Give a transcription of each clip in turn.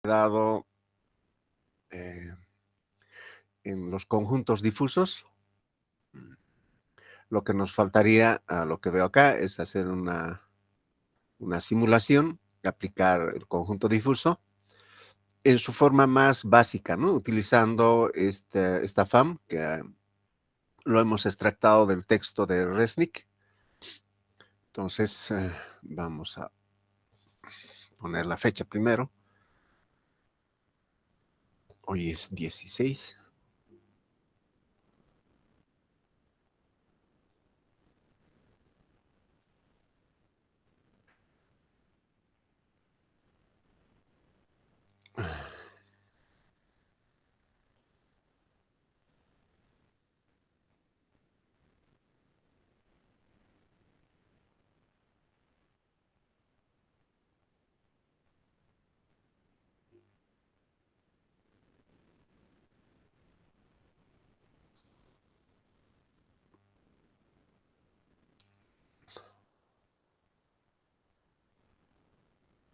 dado en los conjuntos difusos. Lo que nos faltaría, a lo que veo acá, es hacer una simulación, aplicar el conjunto difuso en su forma más básica, ¿no? Utilizando esta FAM, que lo hemos extractado del texto de Resnick. Entonces, vamos a poner la fecha primero. Hoy es 16.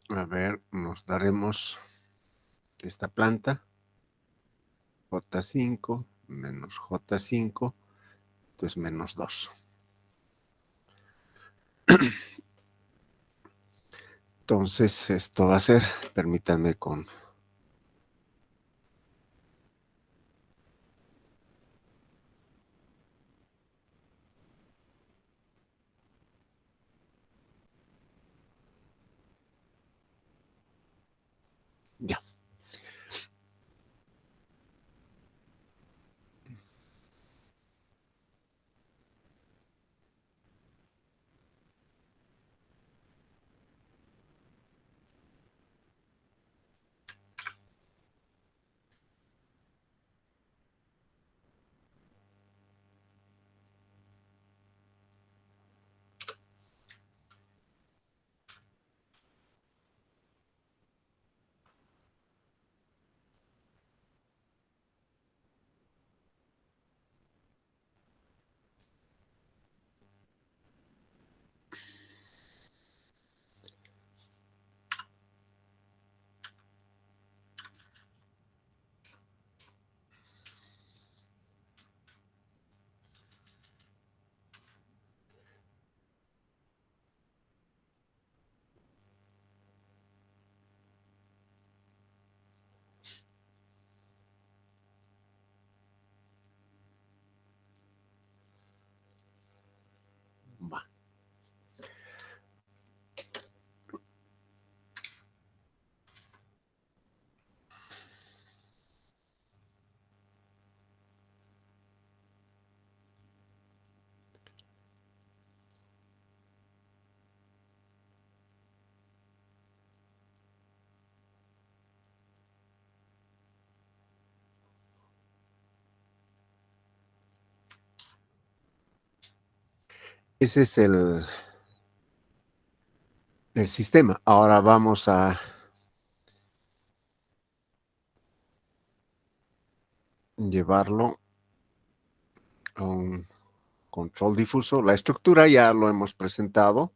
A ver, nos daremos esta planta, J5 menos J5, entonces menos 2. Entonces, esto va a ser, permítanme con... Ya. Va. Ese es el sistema. Ahora vamos a llevarlo a un control difuso. La estructura ya lo hemos presentado.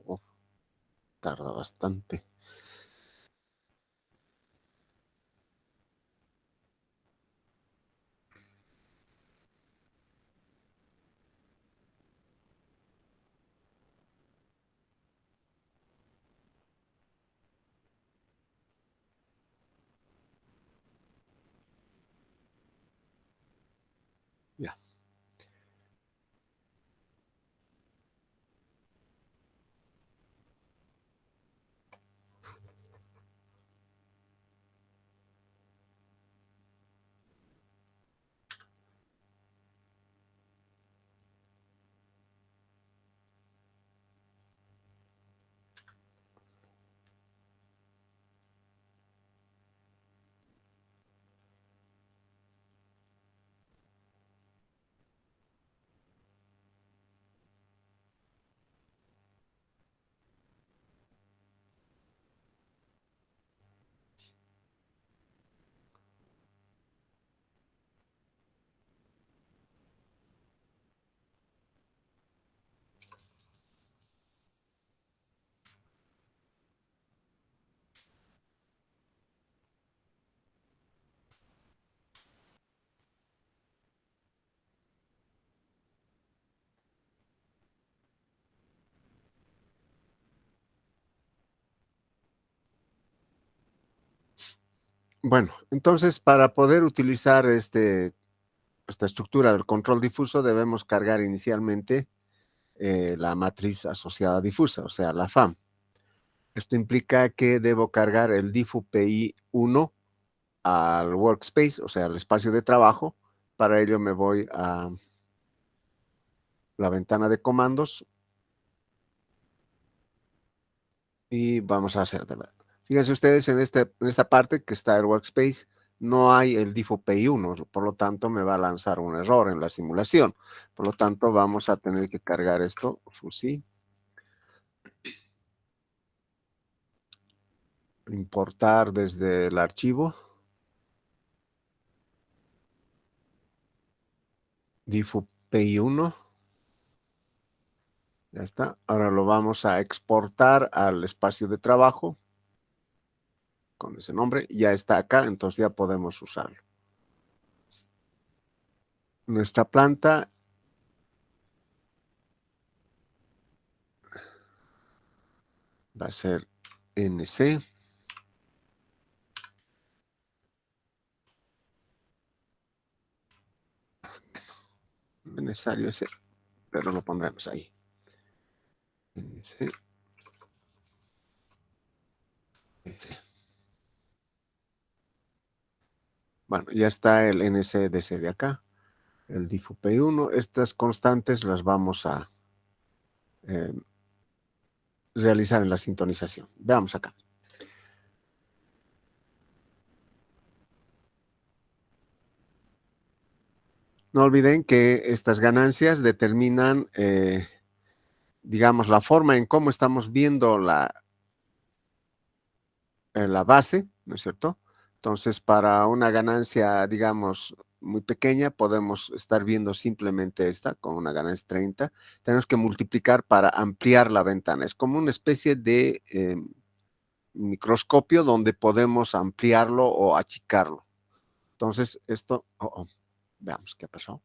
Oh, tarda bastante. Ya. Bueno, entonces para poder utilizar esta estructura del control difuso debemos cargar inicialmente la matriz asociada difusa, o sea, la FAM. Esto implica que debo cargar el diffu PI 1 al workspace, o sea, al espacio de trabajo. Para ello me voy a la ventana de comandos y vamos a hacer de verdad. Fíjense ustedes en esta parte que está el workspace, no hay el diffu PI 1, por lo tanto me va a lanzar un error en la simulación. Por lo tanto, vamos a tener que cargar esto, fusi, importar desde el archivo, diffu PI 1. Ya está. Ahora lo vamos a exportar al espacio de trabajo con ese nombre. Ya está acá, entonces ya podemos usarlo. Nuestra planta va a ser NC. No es necesario ese, pero lo pondremos ahí. NC. NC. Bueno, ya está el NCDC de acá, el diffu P1. Estas constantes las vamos a eh, realizar en la sintonización. Veamos acá. No olviden que estas ganancias determinan, digamos, la forma en cómo estamos viendo la base, ¿no es cierto? Entonces, para una ganancia, digamos, muy pequeña, podemos estar viendo simplemente esta con una ganancia 30. Tenemos que multiplicar para ampliar la ventana. Es como una especie de microscopio donde podemos ampliarlo o achicarlo. Entonces, esto, veamos qué pasó.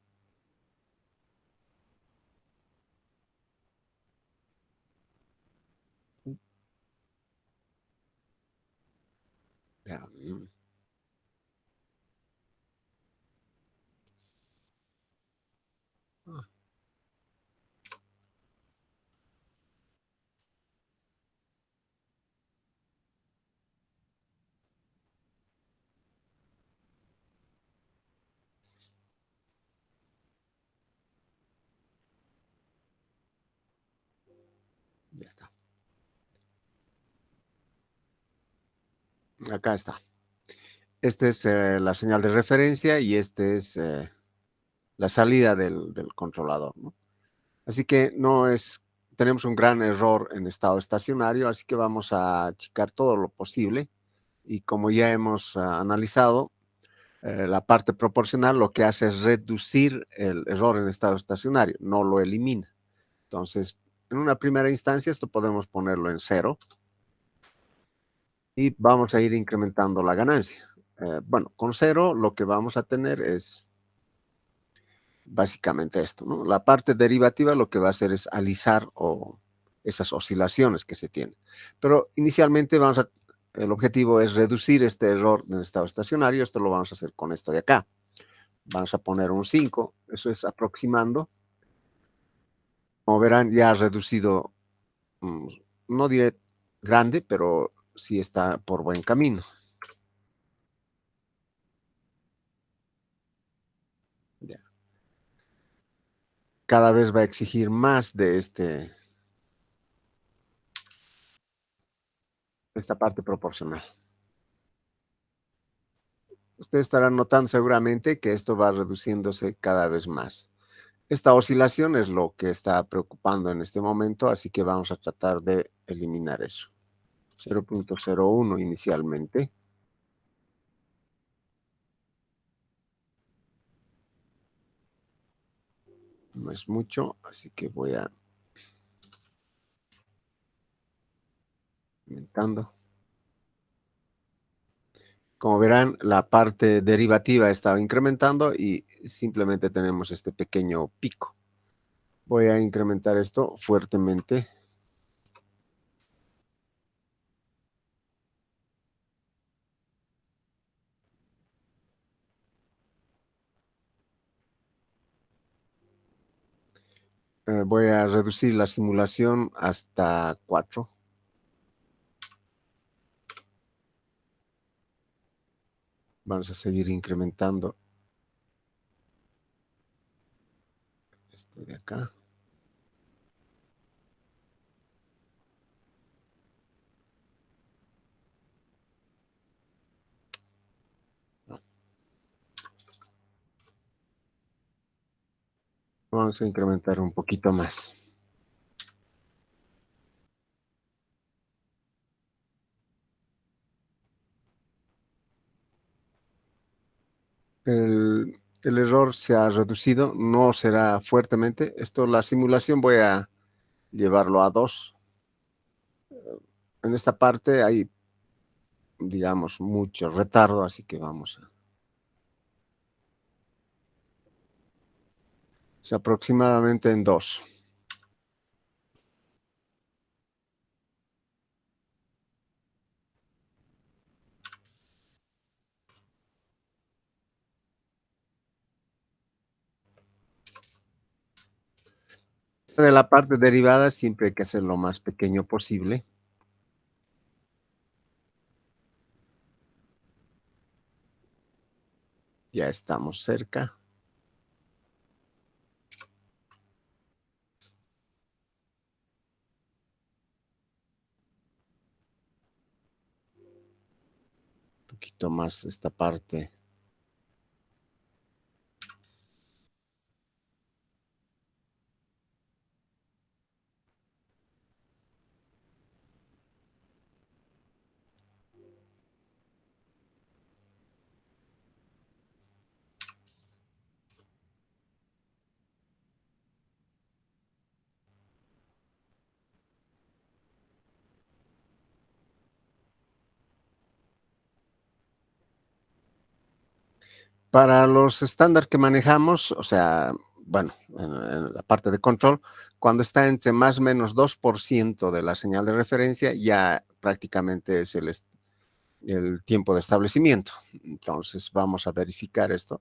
Ya, ya está. Acá está. Esta es la señal de referencia y esta es la salida del controlador, ¿no? Así que no es, tenemos un gran error en estado estacionario, así que vamos a achicar todo lo posible. Y como ya hemos analizado, la parte proporcional lo que hace es reducir el error en estado estacionario, no lo elimina. Entonces, en una primera instancia, esto podemos ponerlo en 0 y vamos a ir incrementando la ganancia. Bueno, con 0 lo que vamos a tener es básicamente esto, ¿no? La parte derivativa lo que va a hacer es alisar esas oscilaciones que se tienen. Pero inicialmente el objetivo es reducir este error en estado estacionario. Esto lo vamos a hacer con esto de acá. Vamos a poner un 5, eso es aproximando. Como verán, ya ha reducido, mm, no diré grande, pero sí está por buen camino. Ya. Cada vez va a exigir más de esta parte proporcional. Ustedes estarán notando seguramente que esto va reduciéndose cada vez más. Esta oscilación es lo que está preocupando en este momento, así que vamos a tratar de eliminar eso. 0.01 inicialmente. No es mucho, así que voy a aumentando. Como verán, la parte derivativa estaba incrementando y simplemente tenemos este pequeño pico. Voy a incrementar esto fuertemente. Voy a reducir la simulación hasta 4. Vamos a seguir incrementando esto de acá. Vamos a incrementar un poquito más. El error se ha reducido, no será fuertemente. Esto, la simulación, voy a llevarlo a 2. En esta parte hay, digamos, mucho retardo, así que vamos a... Es aproximadamente en 2. De la parte derivada siempre hay que hacer lo más pequeño posible. Ya estamos cerca. Un poquito más esta parte. Para los estándares que manejamos, o sea, bueno, en la parte de control, cuando está entre más o menos 2% de la señal de referencia, ya prácticamente es el tiempo de establecimiento. Entonces, vamos a verificar esto.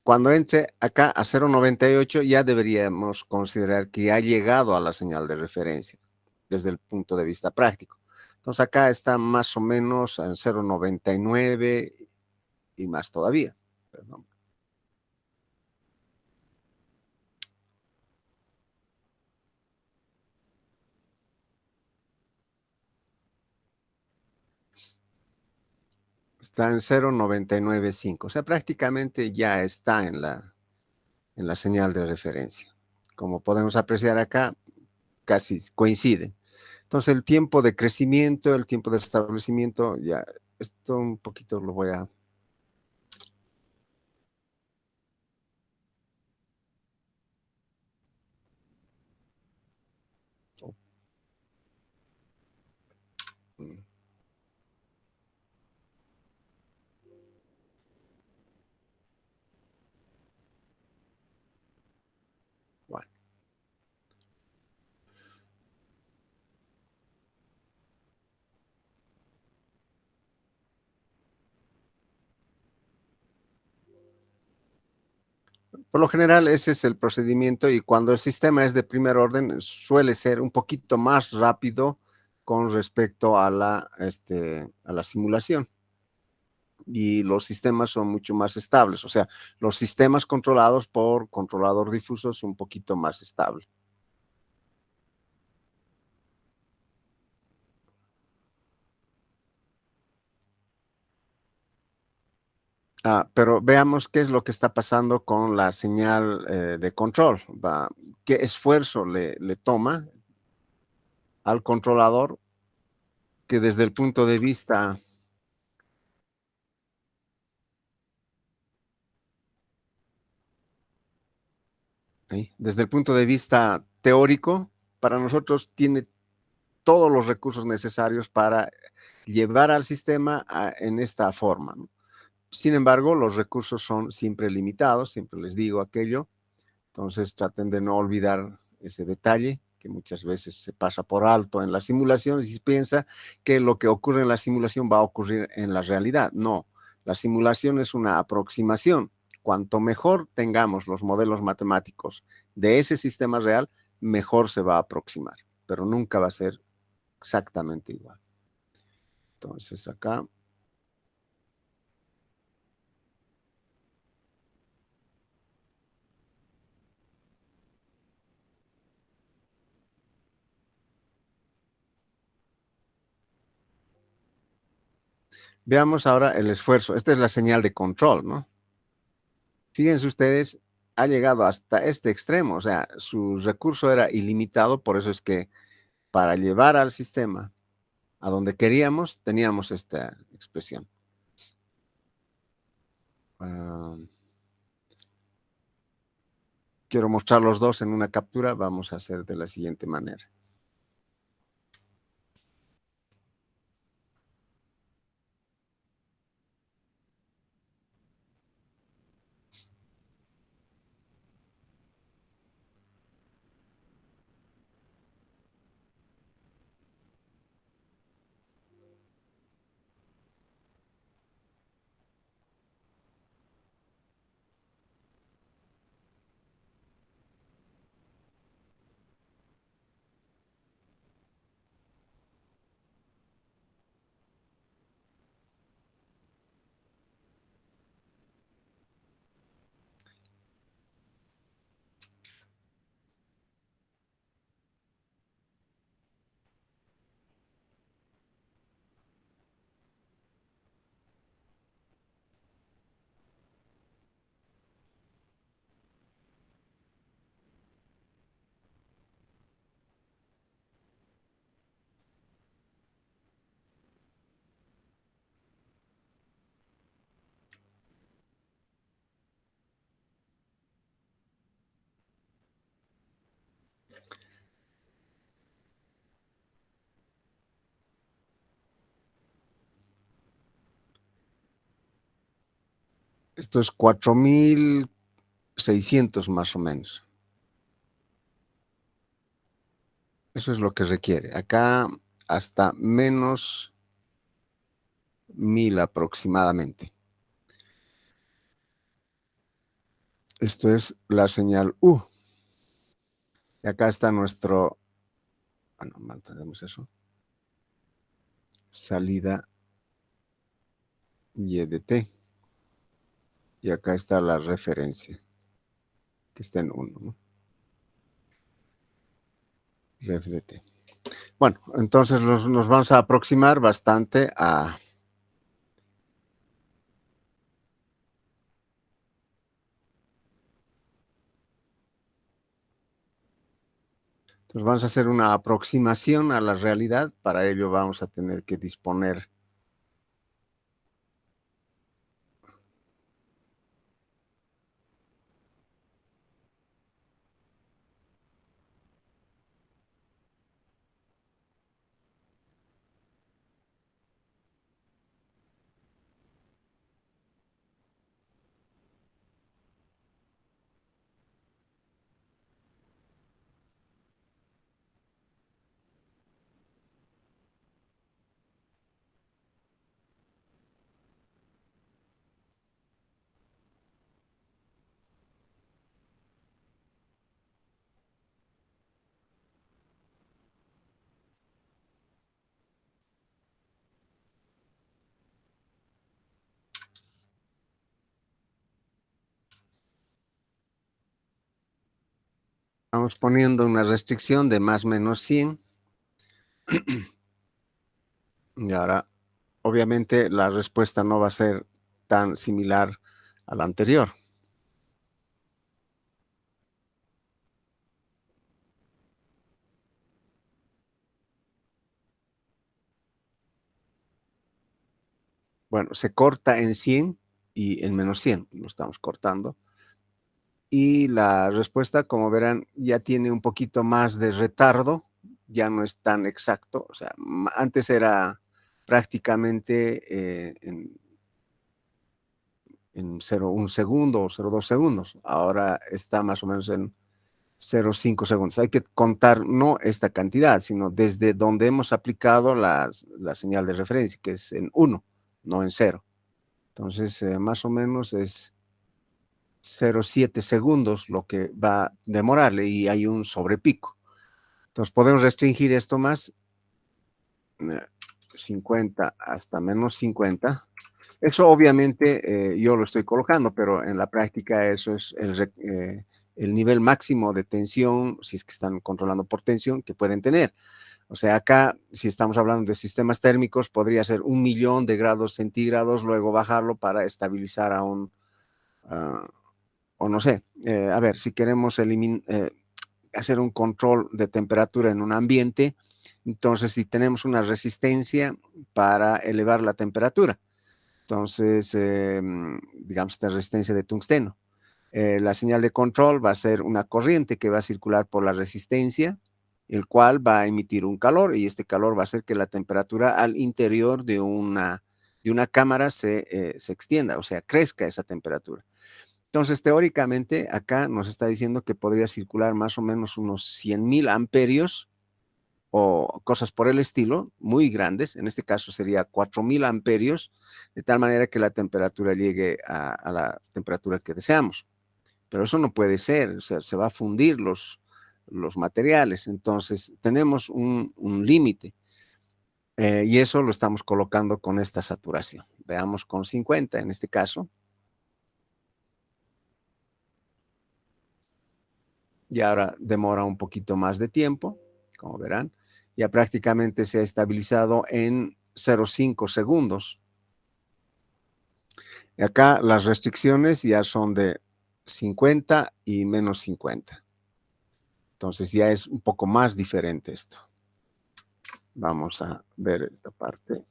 Cuando entre acá a 0,98, ya deberíamos considerar que ha llegado a la señal de referencia desde el punto de vista práctico. Entonces, acá está más o menos en 0,99 y más todavía. Perdón. Está en 0,995. O sea, prácticamente ya está en la señal de referencia. Como podemos apreciar acá, casi coincide. Entonces, el tiempo de crecimiento, el tiempo de establecimiento, ya, esto un poquito lo voy a... Bueno, por lo general, ese es el procedimiento y cuando el sistema es de primer orden, suele ser un poquito más rápido con respecto a la simulación. Y los sistemas son mucho más estables. O sea, los sistemas controlados por controlador difuso son un poquito más estables. Pero veamos qué es lo que está pasando con la señal de control. ¿Qué esfuerzo le toma al controlador que desde el punto de vista, ¿sí? Desde el punto de vista teórico, para nosotros tiene todos los recursos necesarios para llevar al sistema en esta forma, ¿no? Sin embargo, los recursos son siempre limitados, siempre les digo aquello, entonces traten de no olvidar ese detalle que muchas veces se pasa por alto en la simulación y se piensa que lo que ocurre en la simulación va a ocurrir en la realidad. No, La simulación es una aproximación. Cuanto mejor tengamos los modelos matemáticos de ese sistema real, mejor se va a aproximar, pero nunca va a ser exactamente igual. Entonces acá veamos ahora el esfuerzo. Esta es la señal de control, ¿no? Fíjense ustedes, ha llegado hasta este extremo, o sea, su recurso era ilimitado, por eso es que para llevar al sistema a donde queríamos, teníamos esta expresión. Quiero mostrar los dos en una captura, vamos a hacer de la siguiente manera. Esto es 4600 más o menos. Eso es lo que requiere. Acá hasta menos 1000 aproximadamente. Esto es la señal U. Y acá está nuestro, bueno, mantenemos eso. Salida Y de T. Y acá está la referencia, que está en 1, ¿no? Ref de T. Bueno, entonces nos vamos a aproximar bastante a... Entonces vamos a hacer una aproximación a la realidad. Para ello vamos a tener que disponer vamos poniendo una restricción de más o menos 100. Y ahora, obviamente, la respuesta no va a ser tan similar a la anterior. Bueno, se corta en 100 y en menos 100. Lo estamos cortando. Y la respuesta, como verán, ya tiene un poquito más de retardo, ya no es tan exacto. O sea, antes era prácticamente en 0,1 segundo o 0,2 segundos. Ahora está más o menos en 0,5 segundos. Hay que contar no esta cantidad, sino desde donde hemos aplicado la señal de referencia, que es en 1, no en 0. Entonces, más o menos es 0,7 segundos lo que va a demorarle y hay un sobrepico. Entonces, podemos restringir esto más, 50 hasta menos 50. Eso obviamente yo lo estoy colocando, pero en la práctica eso es el nivel máximo de tensión, si es que están controlando por tensión, que pueden tener. O sea, acá, si estamos hablando de sistemas térmicos, podría ser 1.000.000 de grados centígrados, luego bajarlo para estabilizar a uh, o no sé, a ver, si queremos hacer un control de temperatura en un ambiente, entonces si tenemos una resistencia para elevar la temperatura, entonces, digamos, esta resistencia de tungsteno. La señal de control va a ser una corriente que va a circular por la resistencia, el cual va a emitir un calor y este calor va a hacer que la temperatura al interior de una cámara se extienda, o sea, crezca esa temperatura. Entonces, teóricamente, acá nos está diciendo que podría circular más o menos unos 100.000 amperios o cosas por el estilo, muy grandes. En este caso sería 4.000 amperios, de tal manera que la temperatura llegue a la temperatura que deseamos. Pero eso no puede ser, o sea, se va a fundir los materiales. Entonces, tenemos un límite y eso lo estamos colocando con esta saturación. Veamos con 50 en este caso. Y ahora demora un poquito más de tiempo, como verán. Ya prácticamente se ha estabilizado en 0,5 segundos. Y acá las restricciones ya son de 50 y menos 50. Entonces ya es un poco más diferente esto. Vamos a ver esta parte.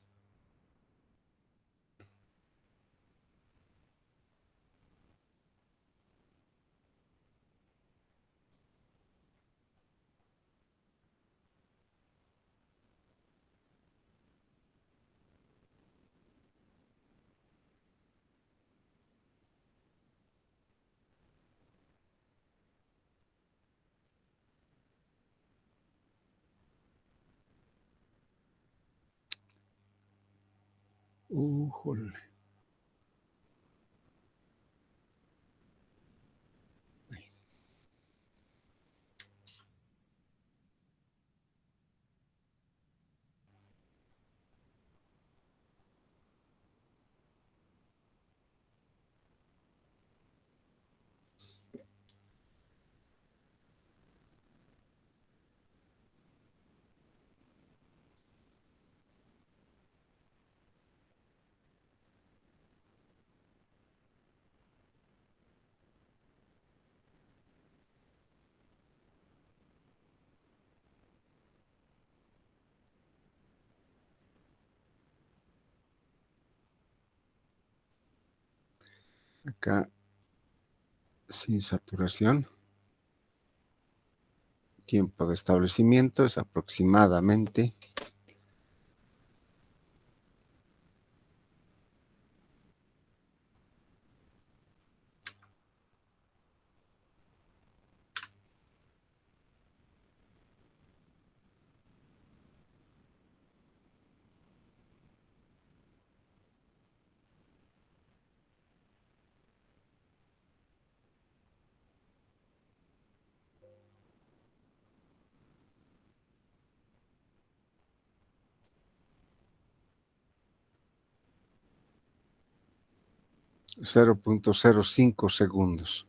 Jole. 'Acá sin saturación. Tiempo de establecimiento es aproximadamente 0,05 segundos.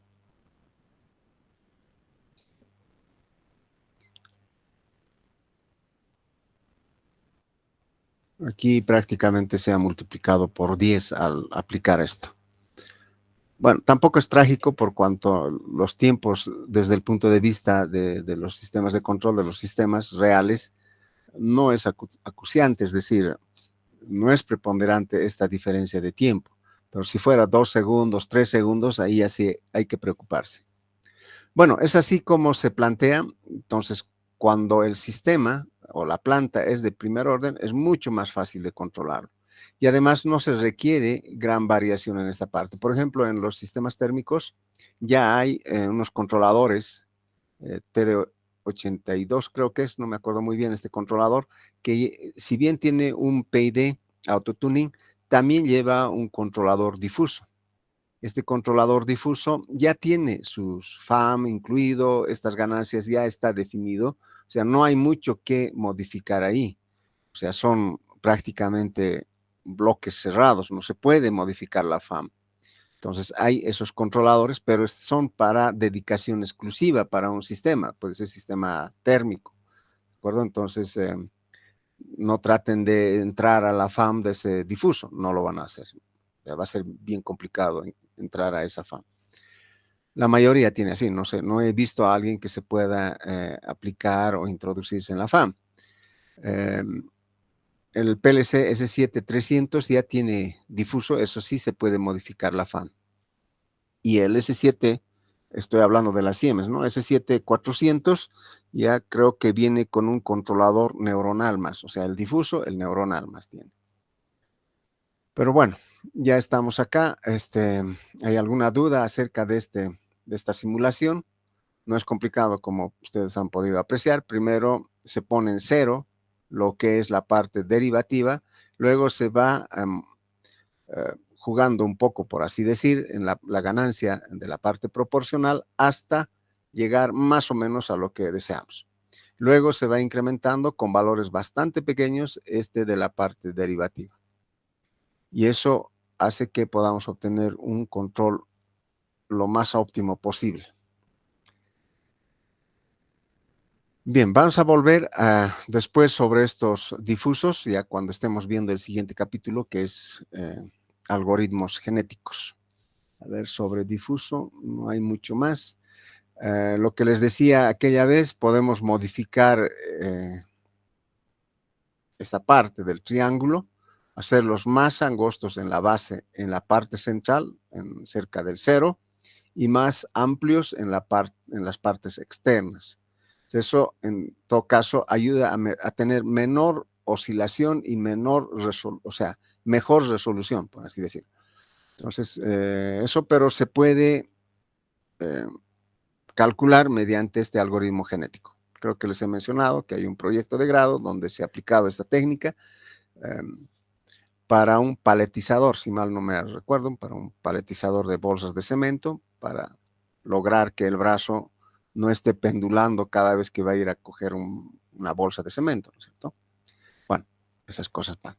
Aquí prácticamente se ha multiplicado por 10 al aplicar esto. Bueno, tampoco es trágico por cuanto los tiempos desde el punto de vista de los sistemas de control, de los sistemas reales, no es acuciante, es decir, no es preponderante esta diferencia de tiempo. Pero si fuera 2 segundos, 3 segundos, ahí ya sí hay que preocuparse. Bueno, es así como se plantea. Entonces, cuando el sistema o la planta es de primer orden, es mucho más fácil de controlarlo. Y además no se requiere gran variación en esta parte. Por ejemplo, en los sistemas térmicos ya hay unos controladores, TD82 creo que es, no me acuerdo muy bien este controlador, que si bien tiene un PID autotuning, también lleva un controlador difuso. Este controlador difuso ya tiene sus FAM incluido, estas ganancias ya está definido, o sea, no hay mucho que modificar ahí. O sea, son prácticamente bloques cerrados, no se puede modificar la FAM. Entonces hay esos controladores, pero son para dedicación exclusiva para un sistema, puede ser sistema térmico, ¿de acuerdo? Entonces no traten de entrar a la FAM de ese difuso, no lo van a hacer. Va a ser bien complicado entrar a esa FAM. La mayoría tiene así, no sé, no he visto a alguien que se pueda aplicar o introducirse en la FAM. El PLC S7-300 ya tiene difuso, eso sí se puede modificar la FAM. Y el S7, estoy hablando de las Siemens, ¿no? S7-400 ya creo que viene con un controlador neuronal más, o sea, el difuso, el neuronal más tiene. Pero bueno, ya estamos acá. ¿Hay alguna duda acerca de esta simulación? No es complicado como ustedes han podido apreciar. Primero se pone en cero lo que es la parte derivativa, luego se va jugando un poco, por así decir, en la ganancia de la parte proporcional hasta llegar más o menos a lo que deseamos. Luego se va incrementando con valores bastante pequeños de la parte derivativa. Y eso hace que podamos obtener un control lo más óptimo posible. Bien, vamos a volver después sobre estos difusos, ya cuando estemos viendo el siguiente capítulo, que es algoritmos genéticos. A ver, sobre difuso no hay mucho más. Lo que les decía aquella vez, podemos modificar esta parte del triángulo, hacerlos más angostos en la base, en la parte central, cerca del cero, y más amplios en las partes externas. Eso, en todo caso, ayuda a tener menor oscilación y mejor resolución, por así decirlo. Entonces, eso, pero se puede calcular mediante este algoritmo genético. Creo que les he mencionado que hay un proyecto de grado donde se ha aplicado esta técnica para un paletizador, si mal no me recuerdo, para un paletizador de bolsas de cemento, para lograr que el brazo no esté pendulando cada vez que va a ir a coger una bolsa de cemento, ¿no es cierto? Bueno, esas cosas van.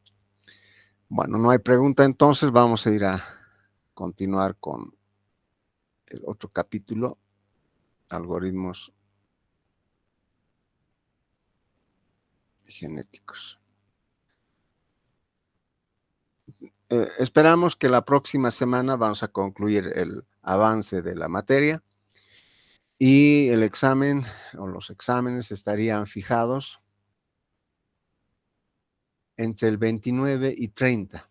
Bueno, no hay pregunta, entonces vamos a ir a continuar con el otro capítulo, algoritmos genéticos. Esperamos que la próxima semana vamos a concluir el avance de la materia y el examen o los exámenes estarían fijados entre el 29 y 30.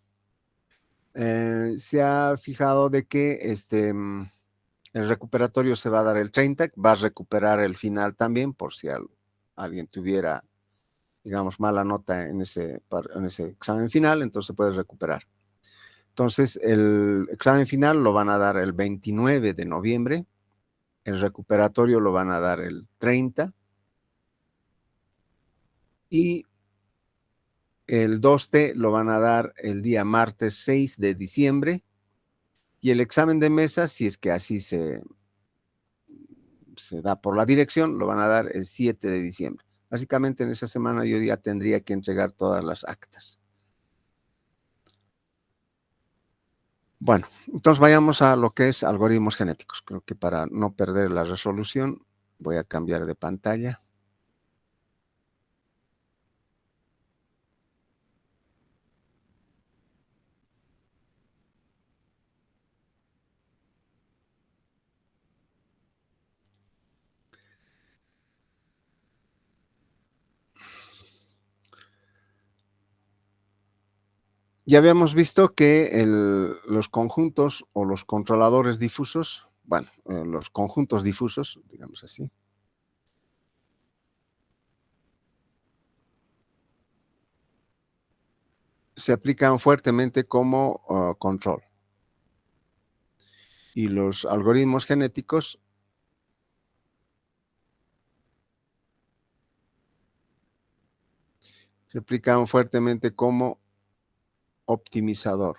Se ha fijado de que el recuperatorio se va a dar el 30, va a recuperar el final también por si alguien tuviera, digamos, mala nota en ese examen final, entonces se puede recuperar. Entonces, el examen final lo van a dar el 29 de noviembre, el recuperatorio lo van a dar el 30 y el 2T lo van a dar el día martes 6 de diciembre y el examen de mesa, si es que así se da por la dirección, lo van a dar el 7 de diciembre. Básicamente en esa semana yo ya tendría que entregar todas las actas. Bueno, entonces vayamos a lo que es algoritmos genéticos. Creo que para no perder la resolución voy a cambiar de pantalla. Ya habíamos visto que los conjuntos o los controladores difusos, bueno, los conjuntos difusos, digamos así, se aplican fuertemente como control. Y los algoritmos genéticos se aplican fuertemente como optimizador.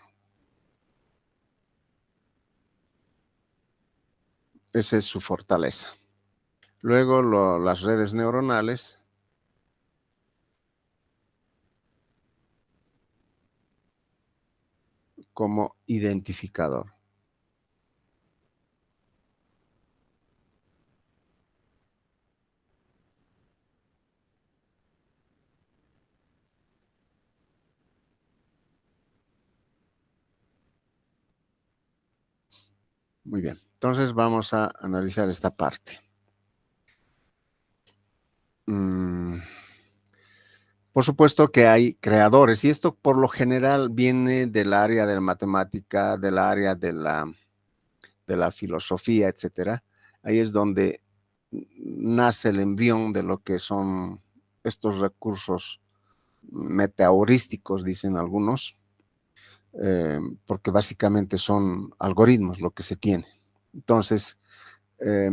Esa es su fortaleza. Luego las redes neuronales como identificador. Muy bien. Entonces vamos a analizar esta parte. Por supuesto que hay creadores, y esto por lo general viene del área de la matemática, del área de la filosofía, etcétera. Ahí es donde nace el embrión de lo que son estos recursos meteorísticos, dicen algunos, porque básicamente son algoritmos lo que se tiene. Entonces, eh,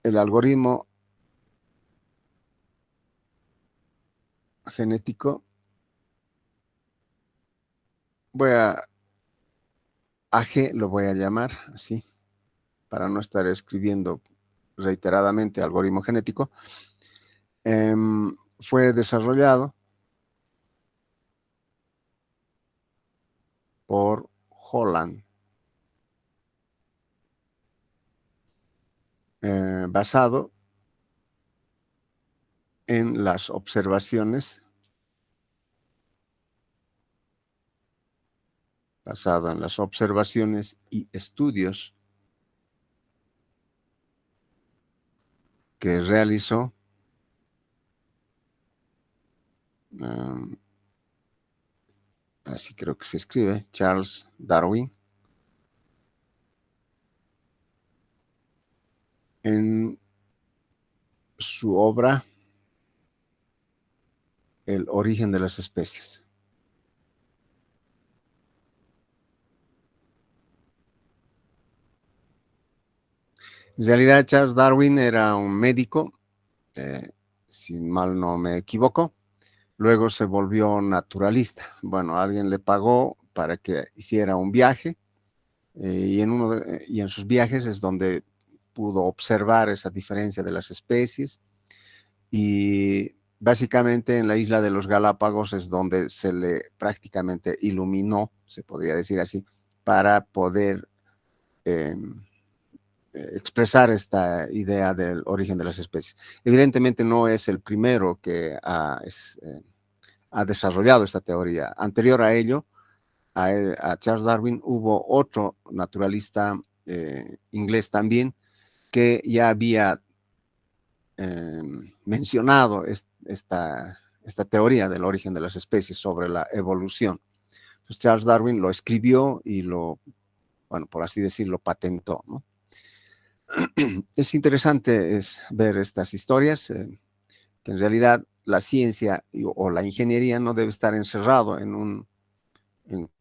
el algoritmo genético, voy a AG, lo voy a llamar así, para no estar escribiendo reiteradamente algoritmo genético, fue desarrollado por Holland, basado en las observaciones, y estudios que realizó así creo que se escribe, Charles Darwin, en su obra El origen de las especies. En realidad, Charles Darwin era un médico, si mal no me equivoco. Luego se volvió naturalista. Bueno, alguien le pagó para que hiciera un viaje y en sus viajes es donde pudo observar esa diferencia de las especies y básicamente en la isla de los Galápagos es donde se le prácticamente iluminó, se podría decir así, para poder eh, expresar esta idea del origen de las especies. Evidentemente no es el primero que ha desarrollado esta teoría. Anterior a ello, a Charles Darwin, hubo otro naturalista inglés también que ya había eh, mencionado esta teoría del origen de las especies sobre la evolución. Entonces, Charles Darwin lo escribió y bueno, por así decirlo, patentó, ¿no? Es interesante ver estas historias, que en realidad la ciencia o la ingeniería no debe estar encerrado en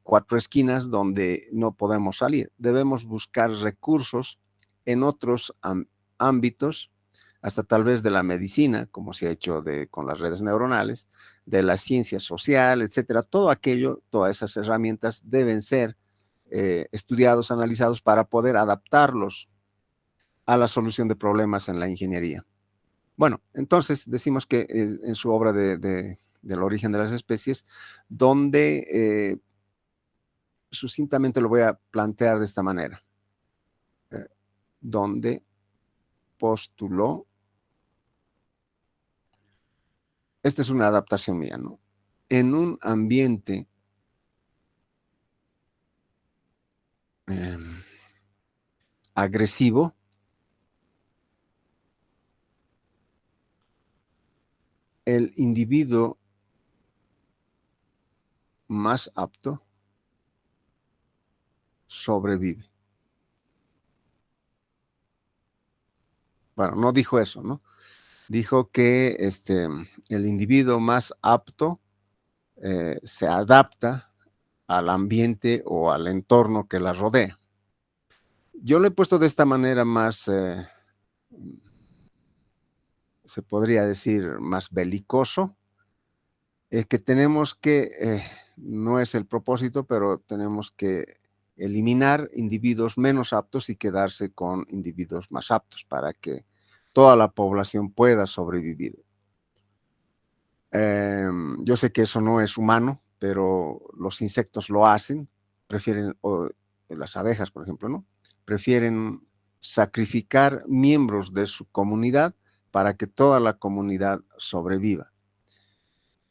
cuatro esquinas donde no podemos salir. Debemos buscar recursos en otros ámbitos, hasta tal vez de la medicina, como se ha hecho con las redes neuronales, de la ciencia social, etcétera. Todo aquello, todas esas herramientas deben ser estudiados, analizados para poder adaptarlos a la solución de problemas en la ingeniería. Bueno, entonces decimos que en su obra del origen de las especies, donde sucintamente lo voy a plantear de esta manera, eh, donde postuló, esta es una adaptación mía, ¿no? En un ambiente eh, agresivo, el individuo más apto sobrevive. Bueno, no dijo eso, ¿no? Dijo que el individuo más apto se adapta al ambiente o al entorno que la rodea. Yo lo he puesto de esta manera más, se podría decir, más belicoso, que tenemos que no es el propósito, pero tenemos que eliminar individuos menos aptos y quedarse con individuos más aptos para que toda la población pueda sobrevivir. Yo sé que eso no es humano, pero los insectos lo hacen, prefieren, o las abejas, por ejemplo, ¿no? Prefieren sacrificar miembros de su comunidad para que toda la comunidad sobreviva.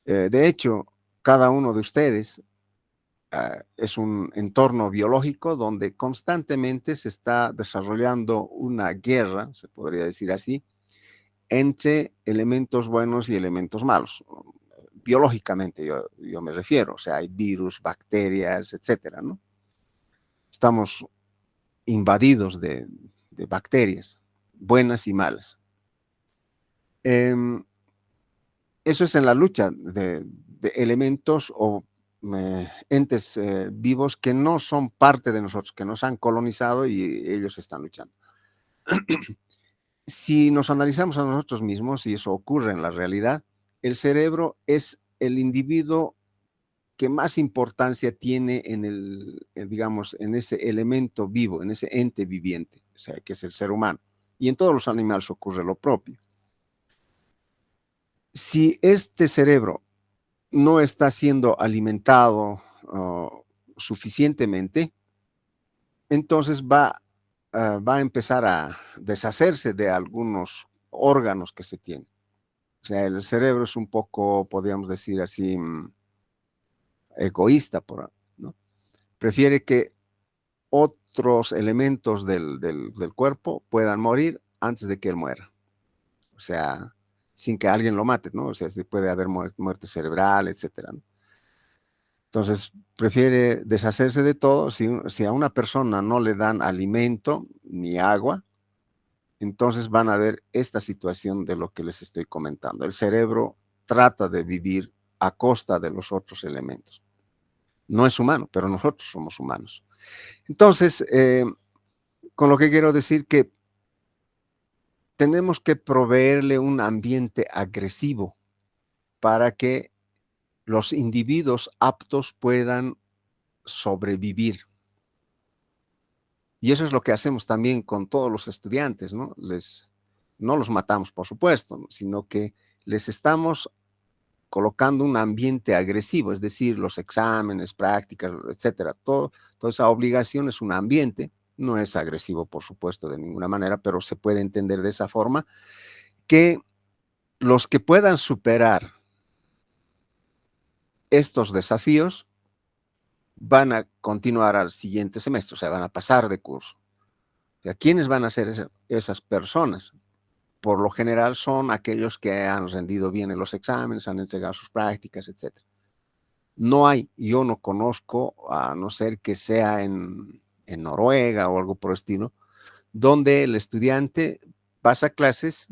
De hecho, cada uno de ustedes es un entorno biológico donde constantemente se está desarrollando una guerra, se podría decir así, entre elementos buenos y elementos malos. Biológicamente yo me refiero, o sea, hay virus, bacterias, etcétera, ¿no? Estamos invadidos de bacterias, buenas y malas. Eso es en la lucha de elementos o entes vivos que no son parte de nosotros, que nos han colonizado y ellos están luchando. Si nos analizamos a nosotros mismos, y eso ocurre en la realidad, el cerebro es el individuo que más importancia tiene en digamos, en ese elemento vivo, en ese ente viviente, o sea, que es el ser humano. Y en todos los animales ocurre lo propio. Si este cerebro no está siendo alimentado suficientemente, entonces va a empezar a deshacerse de algunos órganos que se tienen. O sea, el cerebro es un poco, podríamos decir así, egoísta, ¿no? Prefiere que otros elementos del cuerpo puedan morir antes de que él muera. O sea, sin que alguien lo mate, ¿no? O sea, puede haber muerte cerebral, etcétera, ¿no? Entonces, prefiere deshacerse de todo. Si a una persona no le dan alimento ni agua, entonces van a ver esta situación de lo que les estoy comentando. El cerebro trata de vivir a costa de los otros elementos. No es humano, pero nosotros somos humanos. Entonces, con lo que quiero decir que tenemos que proveerle un ambiente agresivo para que los individuos aptos puedan sobrevivir. Y eso es lo que hacemos también con todos los estudiantes, ¿no? No los matamos, por supuesto, ¿no? Sino que les estamos colocando un ambiente agresivo, es decir, los exámenes, prácticas, etcétera. Toda esa obligación es un ambiente, no es agresivo, por supuesto, de ninguna manera, pero se puede entender de esa forma, que los que puedan superar estos desafíos van a continuar al siguiente semestre, o sea, van a pasar de curso. O sea, ¿quiénes van a ser esas personas? Por lo general son aquellos que han rendido bien en los exámenes, han entregado sus prácticas, etcétera. No hay, yo no conozco, a no ser que sea en Noruega o algo por el estilo, donde el estudiante pasa clases,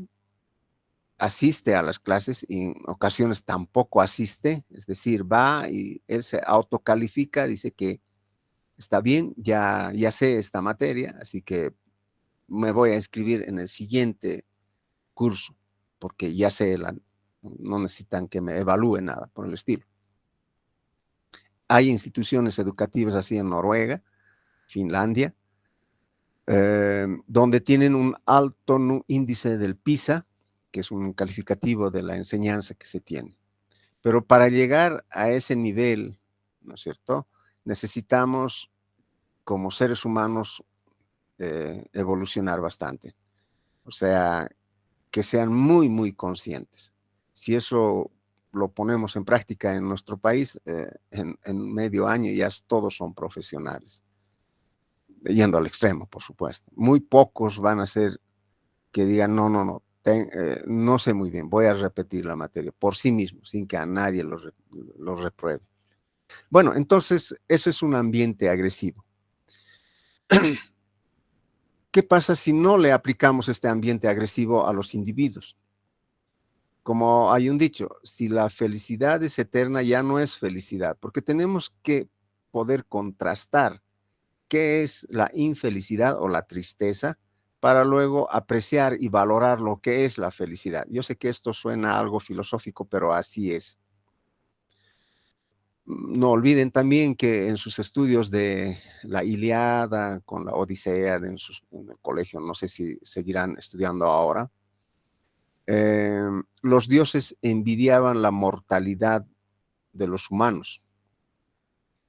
asiste a las clases y en ocasiones tampoco asiste, es decir, va y él se autocalifica, dice que está bien, ya sé esta materia, así que me voy a inscribir en el siguiente curso, porque ya sé, no necesitan que me evalúe nada por el estilo. Hay instituciones educativas así en Noruega, Finlandia, donde tienen un alto índice del PISA, que es un calificativo de la enseñanza que se tiene. Pero para llegar a ese nivel, ¿no es cierto? Necesitamos, como seres humanos, evolucionar bastante. O sea, que sean muy, muy conscientes. Si eso lo ponemos en práctica en nuestro país, en medio año ya todos son profesionales, yendo al extremo, por supuesto. Muy pocos van a ser que digan, no sé muy bien, voy a repetir la materia por sí mismo, sin que a nadie lo repruebe. Bueno, entonces, eso es un ambiente agresivo. ¿Qué pasa si no le aplicamos este ambiente agresivo a los individuos? Como hay un dicho, si la felicidad es eterna, ya no es felicidad, porque tenemos que poder contrastar qué es la infelicidad o la tristeza para luego apreciar y valorar lo que es la felicidad. Yo sé que esto suena algo filosófico, pero así es. No olviden también que en sus estudios de la Ilíada con la Odisea en el colegio, no sé si seguirán estudiando ahora, los dioses envidiaban la mortalidad de los humanos.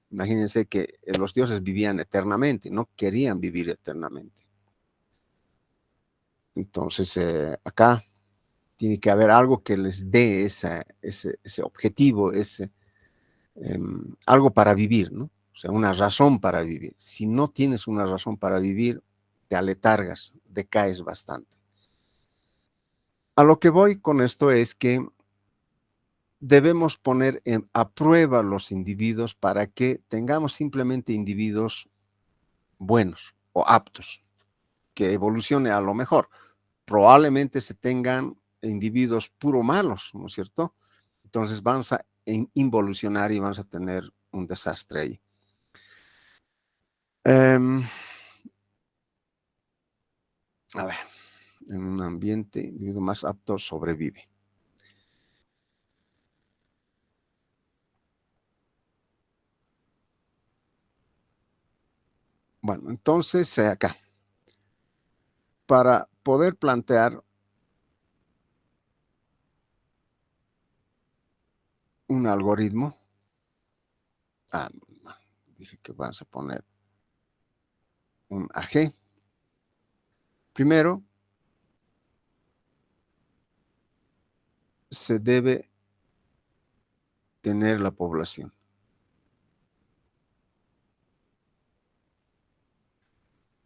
Imagínense que los dioses vivían eternamente, no querían vivir eternamente. Entonces, acá tiene que haber algo que les dé ese objetivo, algo para vivir, ¿no? O sea, una razón para vivir. Si no tienes una razón para vivir, te aletargas, decaes bastante. A lo que voy con esto es que debemos poner a prueba los individuos para que tengamos simplemente individuos buenos o aptos, que evolucione a lo mejor. Probablemente se tengan individuos puro malos, ¿no es cierto? Entonces vamos a involucionar y vamos a tener un desastre ahí. A ver, en un ambiente, individuo más apto sobrevive. Bueno, entonces acá, para poder plantear un algoritmo, dije que vas a poner un AG. Primero, se debe tener la población.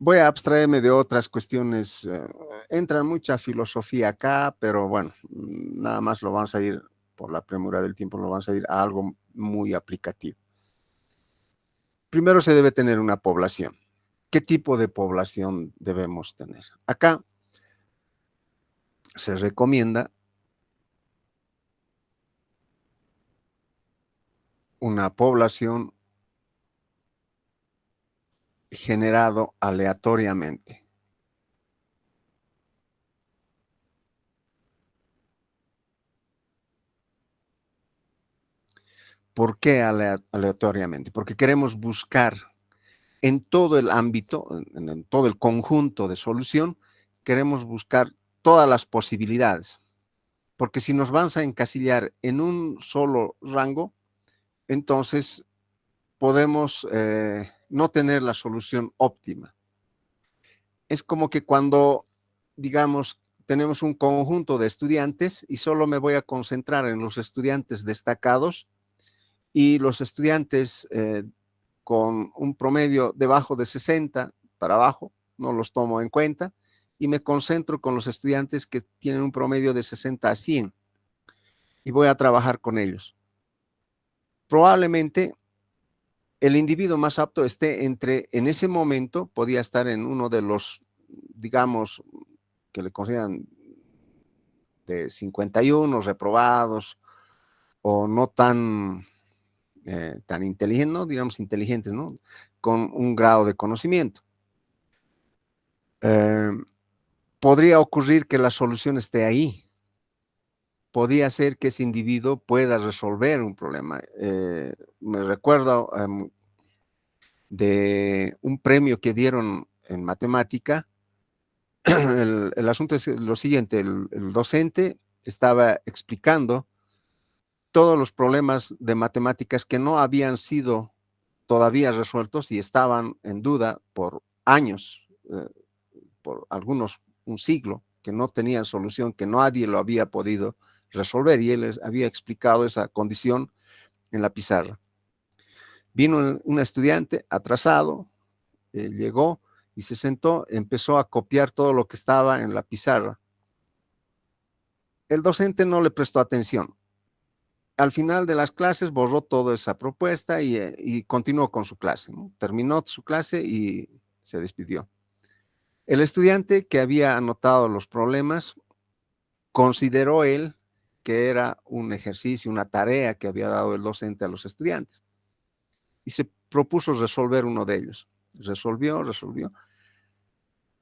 Voy a abstraerme de otras cuestiones. Entra mucha filosofía acá, pero bueno, nada más lo vamos a ir, por la premura del tiempo, lo vamos a ir a algo muy aplicativo. Primero se debe tener una población. ¿Qué tipo de población debemos tener? Acá se recomienda una población generado aleatoriamente. ¿Por qué aleatoriamente? Porque queremos buscar en todo el ámbito, en todo el conjunto de solución, queremos buscar todas las posibilidades. Porque si nos vamos a encasillar en un solo rango, entonces podemos no tener la solución óptima. Es como que cuando, digamos, tenemos un conjunto de estudiantes y solo me voy a concentrar en los estudiantes destacados y los estudiantes con un promedio debajo de 60 para abajo, no los tomo en cuenta y me concentro con los estudiantes que tienen un promedio de 60 a 100 y voy a trabajar con ellos. Probablemente el individuo más apto esté en ese momento, podía estar en uno de los, digamos, que le consideran de 51 reprobados o no tan inteligentes, no digamos inteligentes, ¿no? Con un grado de conocimiento. Podría ocurrir que la solución esté ahí. Podría ser que ese individuo pueda resolver un problema. Me recuerdo de un premio que dieron en matemática. El asunto es lo siguiente, el docente estaba explicando todos los problemas de matemáticas que no habían sido todavía resueltos y estaban en duda por años, por algunos, un siglo, que no tenían solución, que nadie lo había podido resolver y él les había explicado esa condición en la pizarra. Vino un estudiante atrasado, llegó y se sentó, empezó a copiar todo lo que estaba en la pizarra. El docente no le prestó atención. Al final de las clases borró toda esa propuesta y continuó con su clase, ¿no? Terminó su clase y se despidió. El estudiante que había anotado los problemas consideró él que era un ejercicio, una tarea que había dado el docente a los estudiantes y se propuso resolver uno de ellos. Resolvió.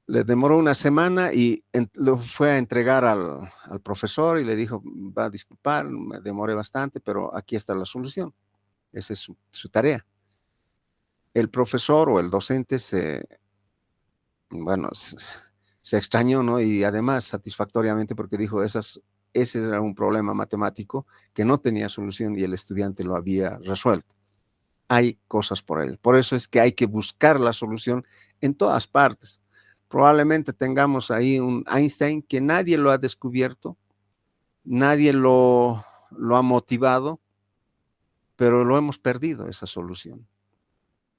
Le demoró una semana y lo fue a entregar al profesor y le dijo, va a disculpar, me demoré bastante, pero aquí está la solución. Esa es su tarea. El profesor o el docente bueno, se extrañó, ¿no? Y además satisfactoriamente porque dijo, ese era un problema matemático que no tenía solución y el estudiante lo había resuelto. Hay cosas por ello. Por eso es que hay que buscar la solución en todas partes. Probablemente tengamos ahí un Einstein que nadie lo ha descubierto, nadie lo ha motivado, pero lo hemos perdido, esa solución.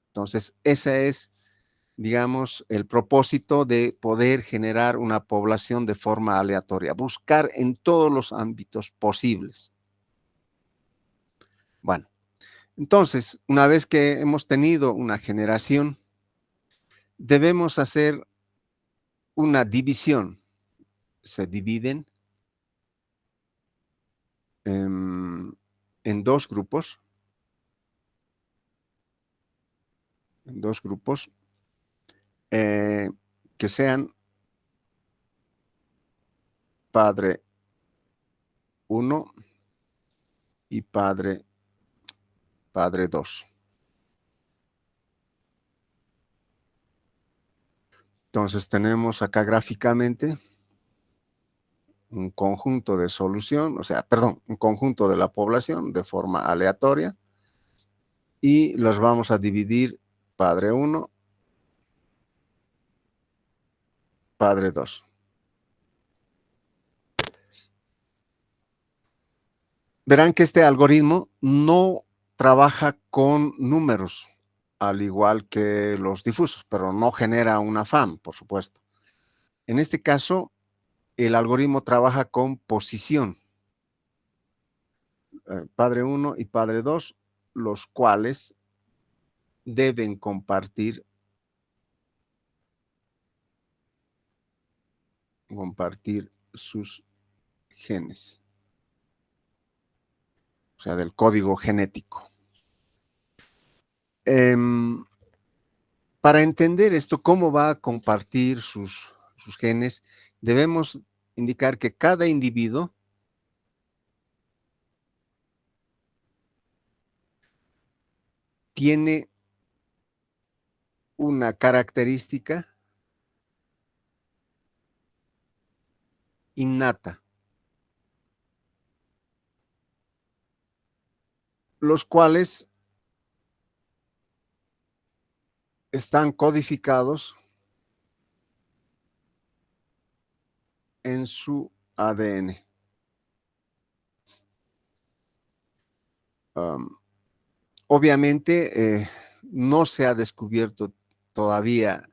Entonces, ese es, digamos, el propósito de poder generar una población de forma aleatoria, buscar en todos los ámbitos posibles. Bueno, entonces, una vez que hemos tenido una generación, debemos hacer una división. Se dividen en dos grupos eh, que sean padre 1 y padre 2. Entonces tenemos acá gráficamente un conjunto de solución, o sea, perdón, un conjunto de la población de forma aleatoria y los vamos a dividir padre 1, padre 2. Verán que este algoritmo no trabaja con números, al igual que los difusos, pero no genera un afán, por supuesto. En este caso, el algoritmo trabaja con posición, padre 1 y padre 2, los cuales deben compartir sus genes, o sea, del código genético. Para entender esto, cómo va a compartir sus genes, debemos indicar que cada individuo tiene una característica innata, los cuales están codificados en su ADN. Obviamente, no se ha descubierto todavía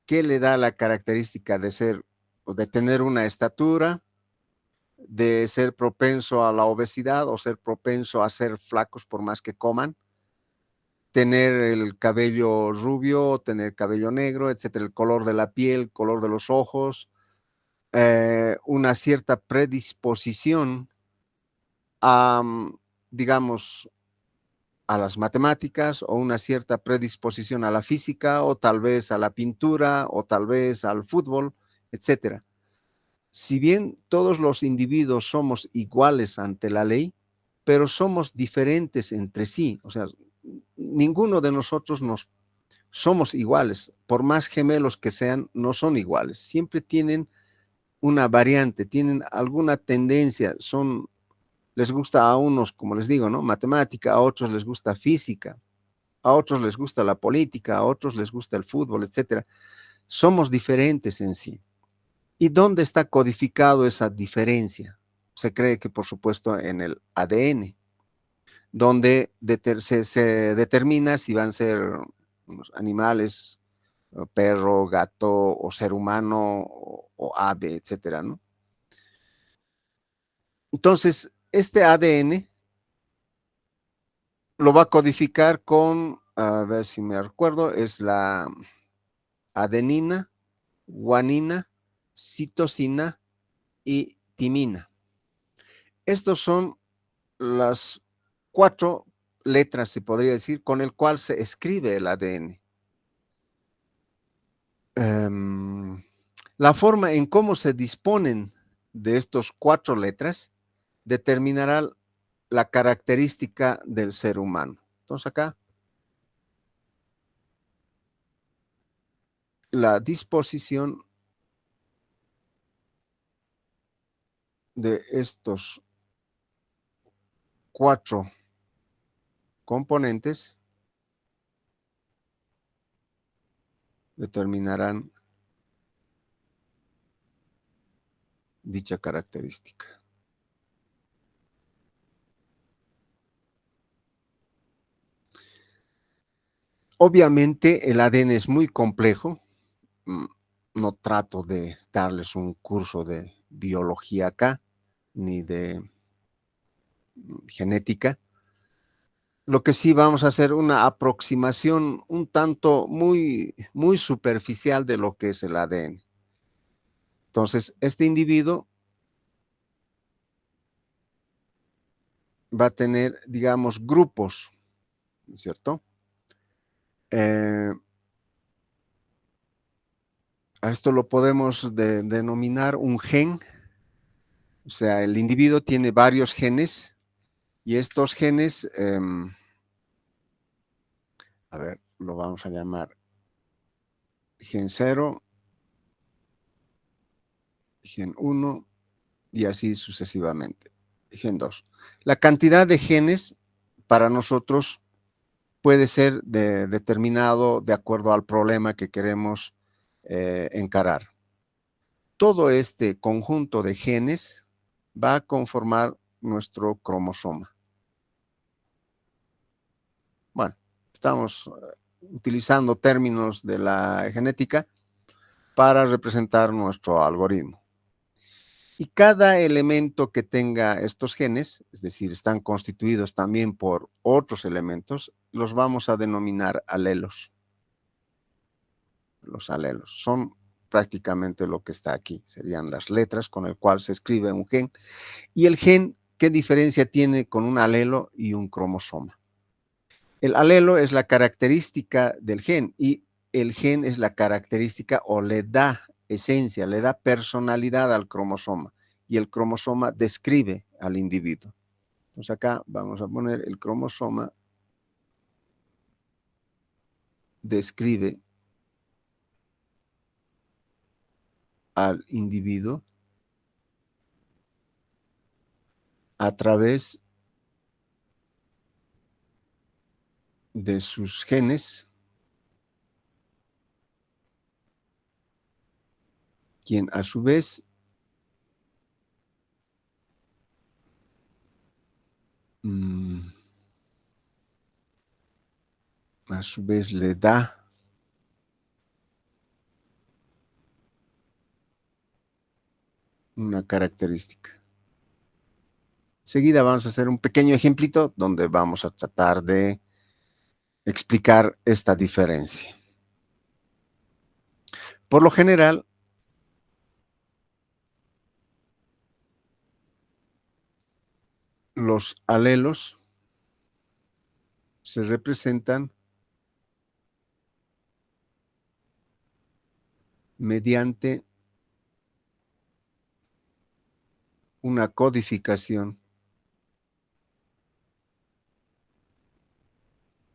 qué le da la característica de ser o de tener una estatura, de ser propenso a la obesidad o ser propenso a ser flacos por más que coman, tener el cabello rubio, tener cabello negro, etcétera, el color de la piel, color de los ojos, una cierta predisposición a, digamos, a las matemáticas o una cierta predisposición a la física o tal vez a la pintura o tal vez al fútbol, etcétera. Si bien todos los individuos somos iguales ante la ley, pero somos diferentes entre sí, o sea, ninguno de nosotros somos iguales, por más gemelos que sean, no son iguales, siempre tienen una variante, tienen alguna tendencia, les gusta a unos, como les digo, ¿no? Matemática, a otros les gusta física, a otros les gusta la política, a otros les gusta el fútbol, etcétera. Somos diferentes en sí. ¿Y dónde está codificado esa diferencia? Se cree que, por supuesto, en el ADN, donde se determina si van a ser unos animales, perro, gato o ser humano o ave, etcétera, ¿no? Entonces, este ADN lo va a codificar con, a ver si me recuerdo, es la adenina, guanina, citosina y timina. Estos son las 4 letras, se podría decir, con el cual se escribe el ADN. La forma en cómo se disponen de estos 4 letras determinará la característica del ser humano. Entonces acá, la disposición de estos 4 componentes determinarán dicha característica. Obviamente el ADN es muy complejo. No trato de darles un curso de biología acá, ni de genética. Lo que sí vamos a hacer una aproximación un tanto muy superficial de lo que es el ADN. Entonces, este individuo va a tener, digamos, grupos, ¿cierto? A esto lo podemos denominar un gen. O sea, el individuo tiene varios genes y estos genes, a ver, lo vamos a llamar gen 0, gen 1 y así sucesivamente. Gen 2. La cantidad de genes para nosotros puede ser determinado de acuerdo al problema que queremos encarar. Todo este conjunto de genes va a conformar nuestro cromosoma. Bueno, estamos utilizando términos de la genética para representar nuestro algoritmo. Y cada elemento que tenga estos genes, es decir, están constituidos también por otros elementos, los vamos a denominar alelos. Los alelos son prácticamente lo que está aquí, serían las letras con el cual se escribe un gen. Y el gen, ¿qué diferencia tiene con un alelo y un cromosoma? El alelo es la característica del gen y el gen es la característica o le da esencia, le da personalidad al cromosoma y el cromosoma describe al individuo. Entonces acá vamos a poner el cromosoma describe al individuo a través de sus genes, quien a su vez le da una característica. Enseguida vamos a hacer un pequeño ejemplito donde vamos a tratar de explicar esta diferencia. Por lo general, los alelos se representan mediante una codificación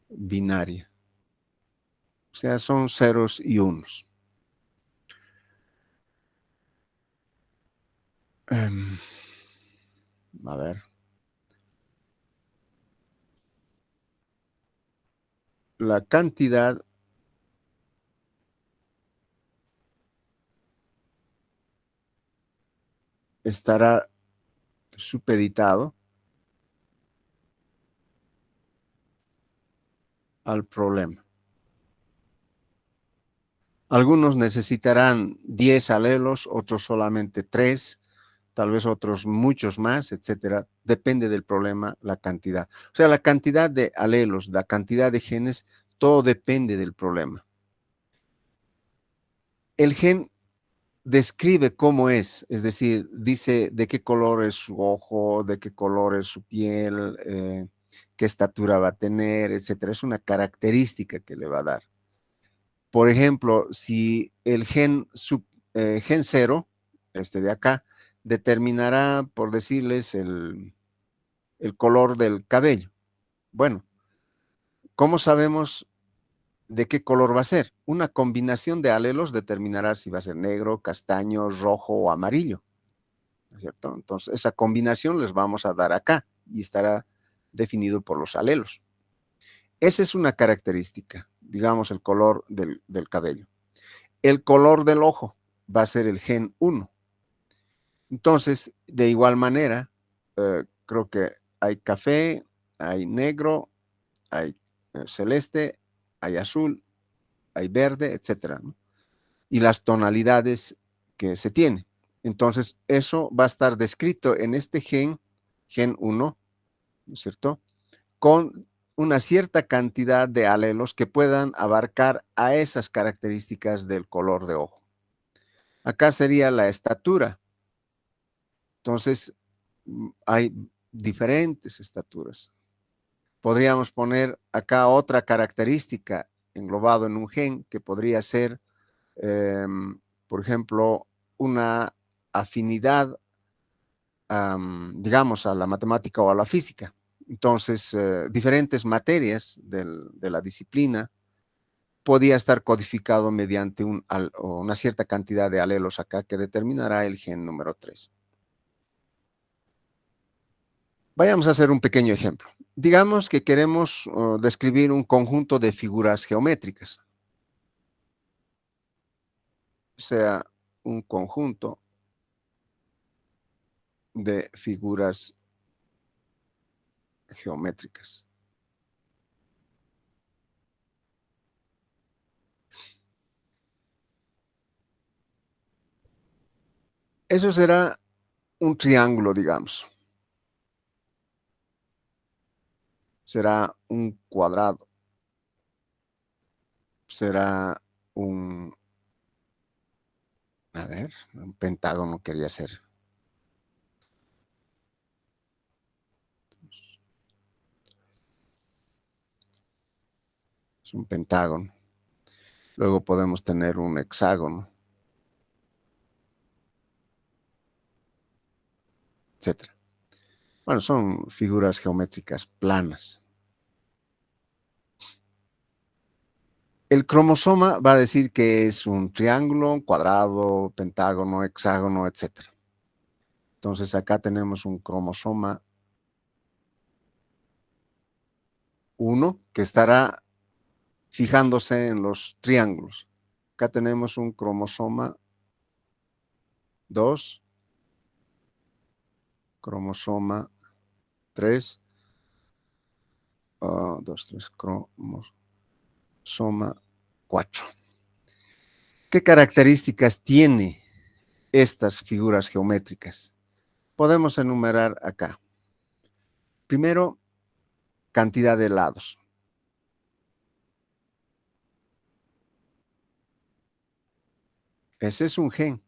binaria. O sea, son ceros y unos. A ver. La cantidad estará supeditado al problema. Algunos necesitarán 10 alelos, otros solamente 3, tal vez otros muchos más, etcétera. Depende del problema, la cantidad. O sea, la cantidad de alelos, la cantidad de genes, todo depende del problema. El gen describe cómo es decir, dice de qué color es su ojo, de qué color es su piel, qué estatura va a tener, etcétera. Es una característica que le va a dar. Por ejemplo, si el gen 0, este de acá, determinará, por decirles, el color del cabello. Bueno, ¿cómo sabemos de qué color va a ser? Una combinación de alelos determinará si va a ser negro, castaño, rojo o amarillo, ¿no es cierto? Entonces, esa combinación les vamos a dar acá y estará definido por los alelos. Esa es una característica, digamos, el color del cabello. El color del ojo va a ser el gen 1. Entonces, de igual manera, creo que hay café, hay negro, hay celeste, hay azul, hay verde, etcétera, ¿no? Y las tonalidades que se tienen. Entonces, eso va a estar descrito en este gen 1, ¿no es cierto? Con una cierta cantidad de alelos que puedan abarcar a esas características del color de ojo. Acá sería la estatura. Entonces, hay diferentes estaturas. Podríamos poner acá otra característica englobado en un gen que podría ser, por ejemplo, una afinidad, digamos, a la matemática o a la física. Entonces, diferentes materias de la disciplina podía estar codificado mediante una cierta cantidad de alelos acá que determinará el gen número 3. Vayamos a hacer un pequeño ejemplo. Digamos que queremos describir un conjunto de figuras geométricas, o sea, un conjunto de figuras geométricas. Eso será un triángulo, digamos. Será un cuadrado. Será un, a ver, un pentágono quería ser. Es un pentágono. Luego podemos tener un hexágono, etcétera. Bueno, son figuras geométricas planas. El cromosoma va a decir que es un triángulo, un cuadrado, pentágono, hexágono, etcétera. Entonces acá tenemos un cromosoma 1 que estará fijándose en los triángulos. Acá tenemos un cromosoma 2, cromosoma 3, 2, 3, cromosoma 4. ¿Qué características tiene estas figuras geométricas? Podemos enumerar acá. Primero, cantidad de lados. Ese es un gen.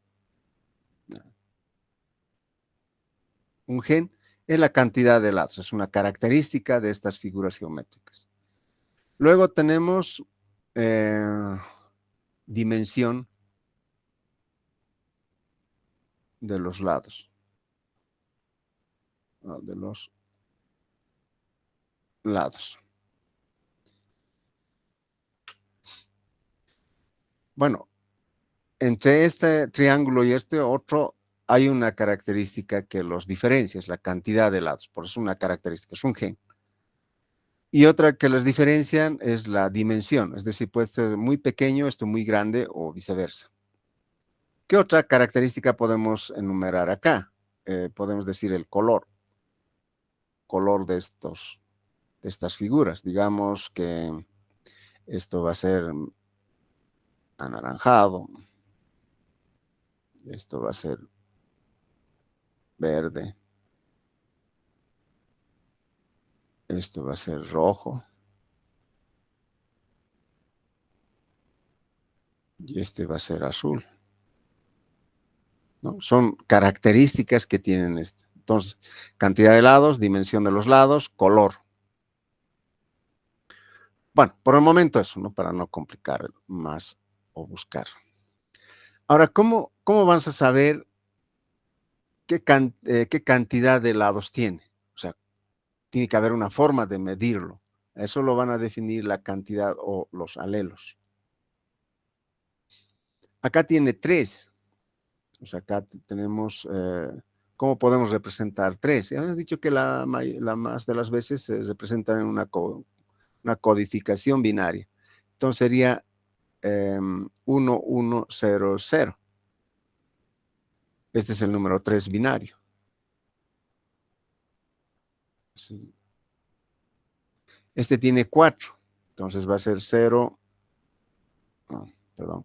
Un gen es la cantidad de lados, es una característica de estas figuras geométricas. Luego tenemos dimensión de los lados. De los lados. Bueno, entre este triángulo y este otro hay una característica que los diferencia, es la cantidad de lados, por eso es una característica, es un gen. Y otra que los diferencian es la dimensión, es decir, puede ser muy pequeño, esto muy grande o viceversa. ¿Qué otra característica podemos enumerar acá? Podemos decir el color de estas figuras. Digamos que esto va a ser anaranjado, esto va a ser verde, esto va a ser rojo y este va a ser azul, ¿no? Son características que tienen este. Entonces, cantidad de lados, dimensión de los lados, color. Bueno, por el momento eso, ¿no? Para no complicar más o buscar. Ahora, ¿cómo vas a saber qué cantidad de lados tiene? O sea, tiene que haber una forma de medirlo. Eso lo van a definir la cantidad o los alelos. Acá tiene 3. O sea, acá tenemos, ¿cómo podemos representar 3? Hemos dicho que la más de las veces se representa en una codificación binaria. Entonces sería 1, 1, 0, 0. Este es el número 3 binario. Sí. Este tiene 4. Entonces va a ser 0, perdón.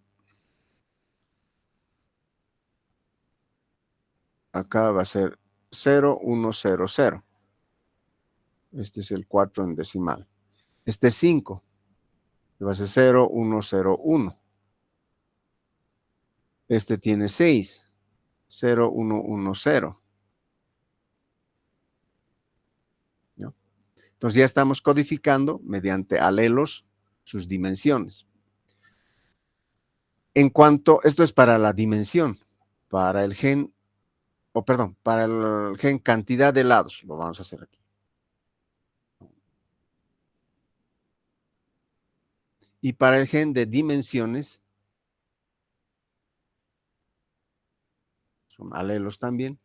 Acá va a ser 0, 1, 0, 0. Este es el 4 en decimal. Este es 5. Va a ser 0, 1, 0, 1. Este tiene 6. 0, 1, 1, 0. ¿No? Entonces ya estamos codificando mediante alelos sus dimensiones. En cuanto, esto es para la dimensión, para el gen, perdón, para el gen cantidad de lados, lo vamos a hacer aquí. Y para el gen de dimensiones, son alelos también.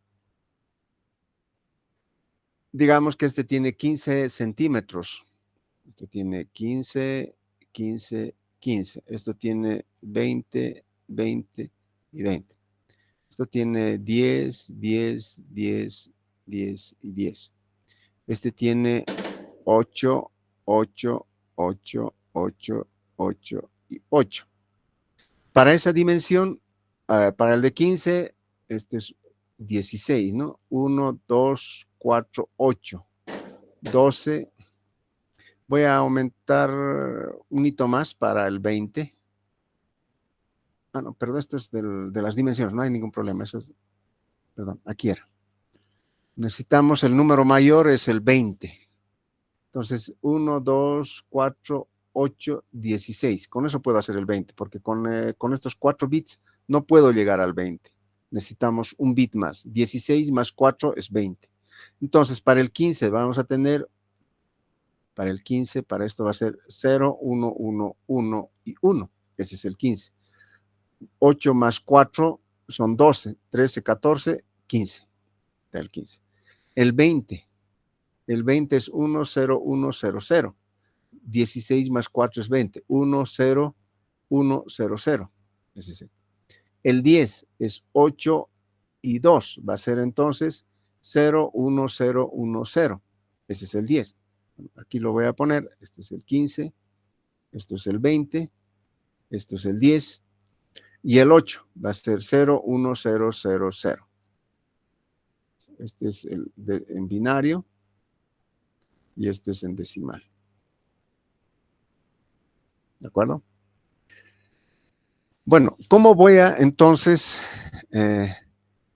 Digamos que este tiene 15 centímetros. Este tiene 15, 15, 15. Esto tiene 20, 20 y 20. Esto tiene 10, 10, 10, 10 y 10. Este tiene 8, 8, 8, 8, 8 y 8. Para esa dimensión, para el de 15, este es 16, ¿no? 1, 2, 4, 8, 12. Voy a aumentar un hito más para el 20. Ah, no, perdón, esto es de las dimensiones, no hay ningún problema. Eso es, perdón, aquí era. Necesitamos el número mayor, es el 20. Entonces, 1, 2, 4, 8, 16. Con eso puedo hacer el 20, porque con estos 4 bits no puedo llegar al 20. Necesitamos un bit más. 16 más 4 es 20. Entonces, para el 15 vamos a tener, para el 15, para esto va a ser 0, 1, 1, 1 y 1. Ese es el 15. 8 más 4 son 12, 13, 14, 15. El 15. El 20. El 20 es 1, 0, 1, 0, 0. 16 más 4 es 20. 1, 0, 1, 0, 0. Ese es el 10 es 8 y 2. Va a ser entonces 0, 1, 0, 1, 0. Ese es el 10. Aquí lo voy a poner. Este es el 15. Esto es el 20. Esto es el 10. Y el 8 va a ser 0, 1, 0, 0, 0. Este es en binario. Y este es en decimal. ¿De acuerdo? Bueno, ¿cómo voy a entonces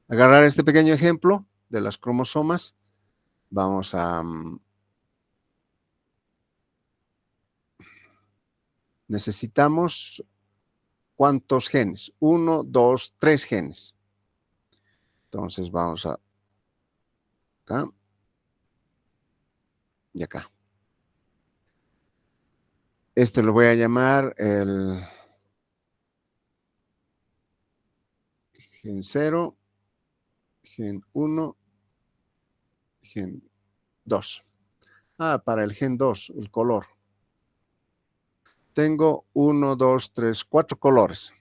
agarrar este pequeño ejemplo de las cromosomas? Vamos a... necesitamos ¿cuántos genes? 1, 2, 3 genes. Entonces vamos a acá y acá. Este lo voy a llamar el gen 0, gen 1, gen 2. Para el gen 2, el color. Tengo 1, 2, 3, 4 colores.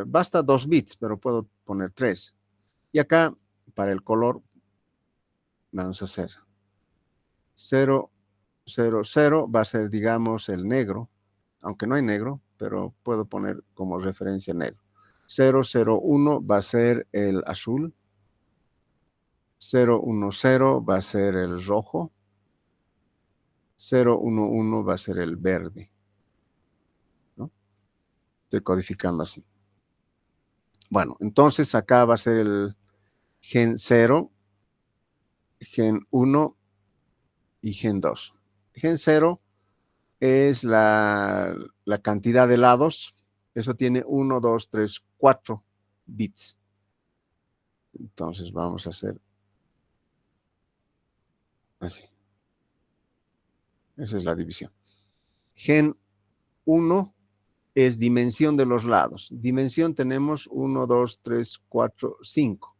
Basta 2 bits, pero puedo poner 3. Y acá, para el color, vamos a hacer 0, 0, 0, va a ser, digamos, el negro, aunque no hay negro, pero puedo poner como referencia negro. 0, 0, 1 va a ser el azul. 0, 1, 0 va a ser el rojo. 0, 1, 1 va a ser el verde. ¿No? Estoy codificando así. Bueno, entonces acá va a ser el gen 0, gen 1 y gen 2. Gen 0 es la cantidad de lados. Eso tiene 1, 2, 3, 4 bits. Entonces vamos a hacer así. Esa es la división. Gen 1 es dimensión de los lados. Dimensión tenemos 1, 2, 3, 4, 5.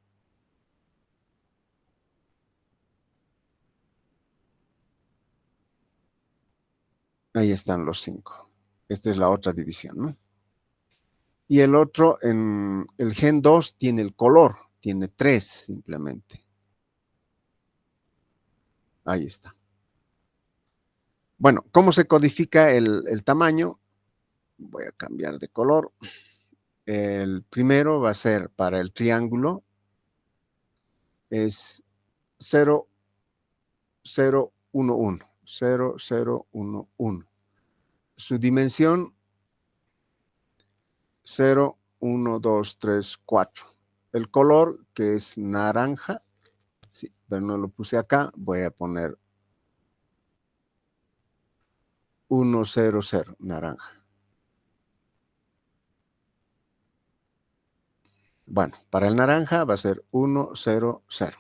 Ahí están los 5. Esta es la otra división, ¿no? Y el otro, en el gen 2, tiene el color. Tiene 3 simplemente. Ahí está. Bueno, ¿cómo se codifica el tamaño? Voy a cambiar de color. El primero va a ser para el triángulo. Es 0, 0, 1, 1. 0, 0, 1, 1. Su dimensión 0, 1, 2, 3, 4. El color, que es naranja, sí, pero no lo puse acá, voy a poner 1, 0, 0, naranja. Bueno, para el naranja va a ser 1, 0, 0.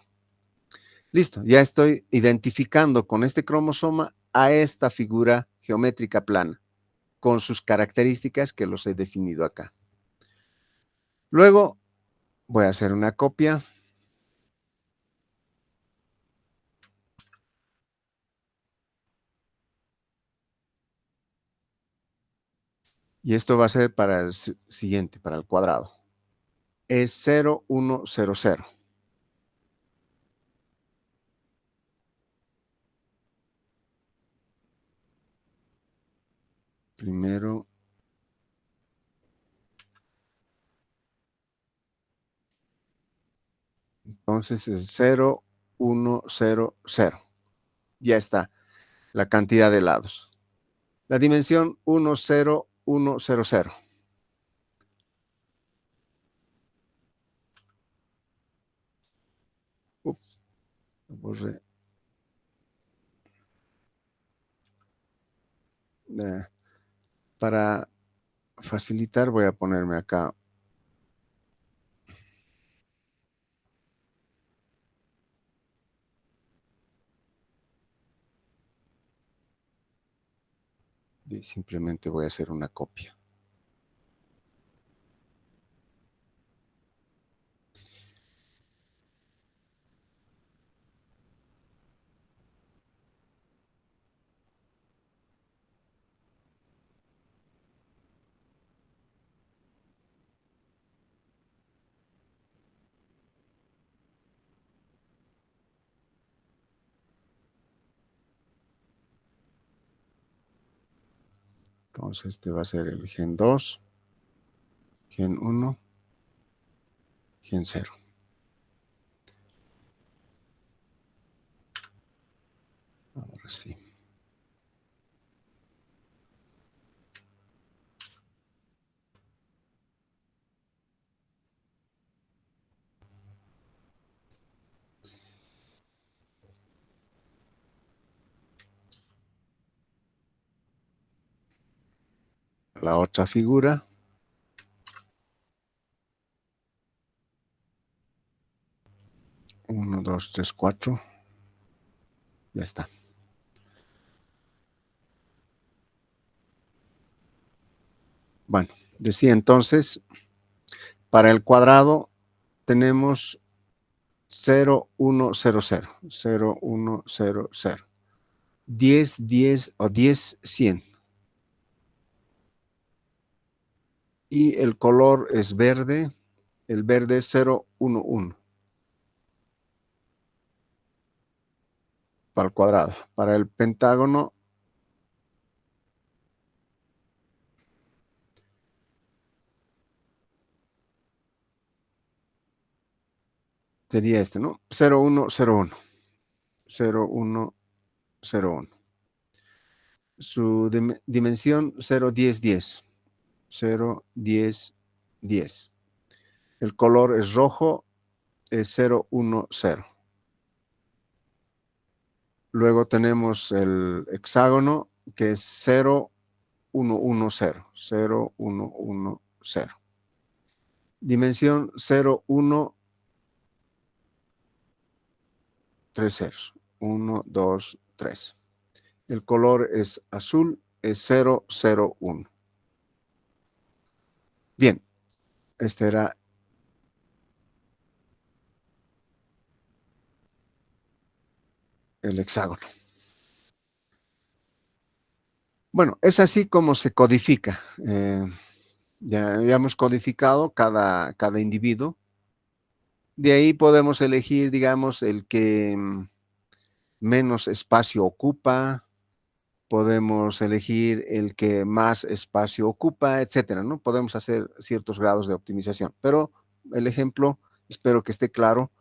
Listo, ya estoy identificando con este cromosoma a esta figura geométrica plana, con sus características que los he definido acá. Luego voy a hacer una copia. Y esto va a ser para el siguiente, para el cuadrado. Es 0, 1, 0, 0. Primero, entonces es 0, 1, 0, 0. Ya está la cantidad de lados. La dimensión 1, 0, 1, 0, 0. Ups, lo borré. Para facilitar voy a ponerme acá. Y simplemente voy a hacer una copia. Entonces este va a ser el gen 2, gen 1, gen 0. Ahora sí. La otra figura. 1, 2, 3, 4. Ya está. Bueno, decía entonces, para el cuadrado tenemos 0, 1, 0, 0. 0, 1, 0, 0. 10, 10 o 10, 100. Y el color es verde. El verde es 0, 1, 1. Para el cuadrado. Para el pentágono sería este, ¿no? 0, 1, 0, 1. 0, 1, 0, 1. Su dimensión 0, 10, 10. 0, 10, 10. El color es rojo, es 0, 1, 0. Luego tenemos el hexágono, que es 0, 1, 1, 0. 0, 1, 1, 0. Dimensión 0, 1, 3 ceros. 1, 2, 3. El color es azul, es 001. Bien, este era el hexágono. Bueno, es así como se codifica. Ya hemos codificado cada individuo. De ahí podemos elegir, digamos, el que menos espacio ocupa, podemos elegir el que más espacio ocupa, etcétera, ¿no? Podemos hacer ciertos grados de optimización, pero el ejemplo, espero que esté claro,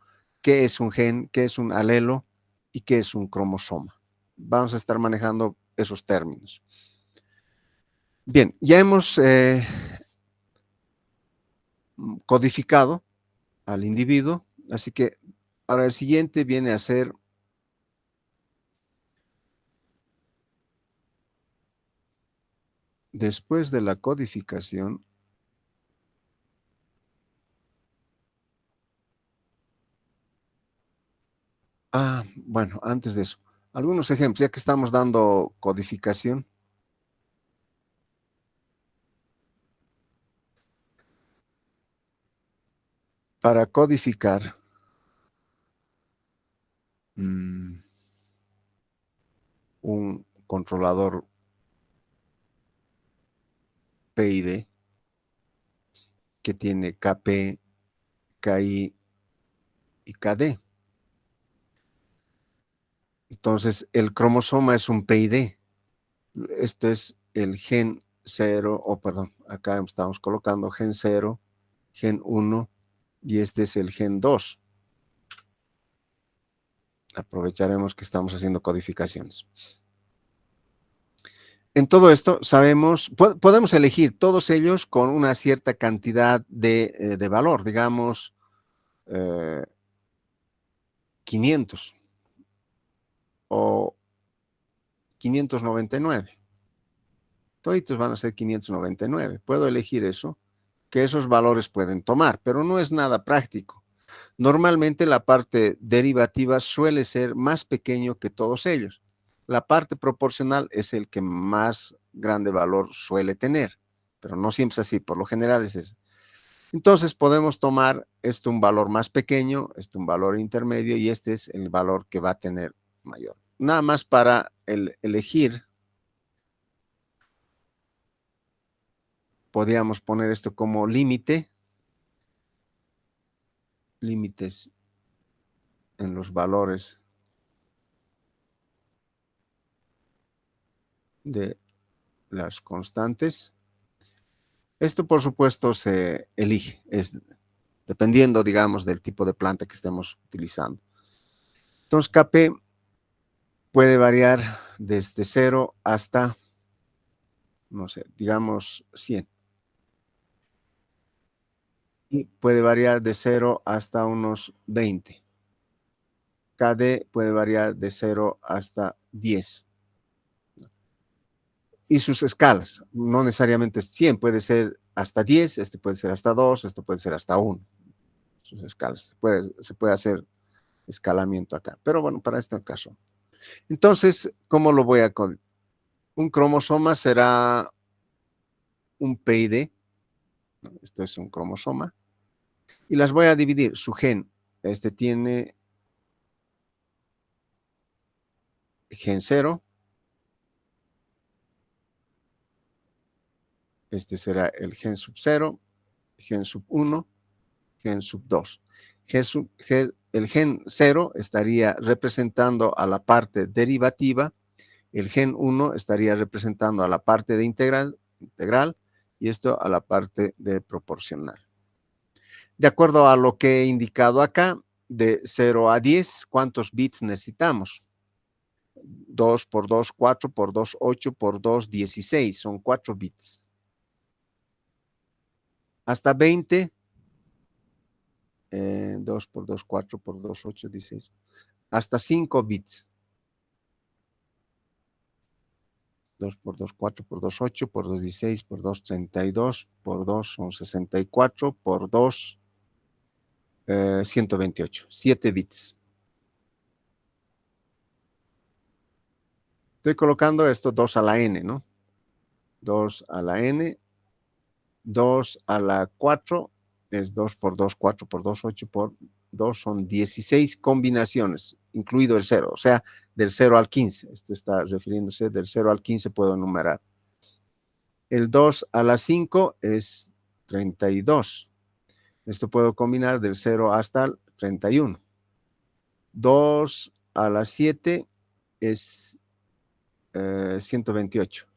qué es un gen, qué es un alelo y qué es un cromosoma. Vamos a estar manejando esos términos. Bien, ya hemos codificado al individuo, así que ahora el siguiente viene a ser después de la codificación. Bueno, antes de eso, algunos ejemplos, ya que estamos dando codificación. Para codificar un controlador PID que tiene KP, KI y KD. Entonces, el cromosoma es un PID. Este es el gen 0, o perdón, acá estamos colocando gen 0, gen 1, y este es el gen 2. Aprovecharemos que estamos haciendo codificaciones. En todo esto sabemos, podemos elegir todos ellos con una cierta cantidad de valor, digamos 500 o 599. Toditos van a ser 599. Puedo elegir eso, que esos valores pueden tomar, pero no es nada práctico. Normalmente la parte derivativa suele ser más pequeño que todos ellos. La parte proporcional es el que más grande valor suele tener, pero no siempre es así, por lo general es ese. Entonces podemos tomar esto un valor más pequeño, este un valor intermedio y este es el valor que va a tener mayor. Nada más para elegir, podríamos poner esto como límite, límites en los valores de las constantes. Esto, por supuesto, se elige, es dependiendo, digamos, del tipo de planta que estemos utilizando. Entonces, Kp puede variar desde 0 hasta, no sé, digamos 100. Y puede variar de 0 hasta unos 20. Kd puede variar de 0 hasta 10. Y sus escalas, no necesariamente es 100, puede ser hasta 10, este puede ser hasta 2, esto puede ser hasta 1. Sus escalas, se puede hacer escalamiento acá, pero bueno, para este caso. Entonces, ¿cómo lo voy a con? Un cromosoma será un PID, ¿no? Esto es un cromosoma, y las voy a dividir. Su gen, este tiene gen 0, este será el gen sub 0, gen sub 1, gen sub 2. El gen 0 estaría representando a la parte derivativa, el gen 1 estaría representando a la parte de integral y esto a la parte de proporcional. De acuerdo a lo que he indicado acá, de 0 a 10, ¿cuántos bits necesitamos? 2 por 2, 4 por 2, 8 por 2, 16, son 4 bits. Hasta 20, 2 por 2, 4 por 2, 8, 16. Hasta 5 bits. 2 por 2, 4 por 2, 8 por 2, 16 por 2, 32 por 2 son 64 por 2, 128. 7 bits. Estoy colocando esto 2 a la n, ¿no? 2 a la n, 2 a la 4, es 2 por 2, 4 por 2, 8 por 2, son 16 combinaciones, incluido el 0, o sea, del 0 al 15. Esto está refiriéndose del 0 al 15, puedo enumerar. El 2 a la 5 es 32. Esto puedo combinar del 0 hasta el 31. 2 a la 7 es 128.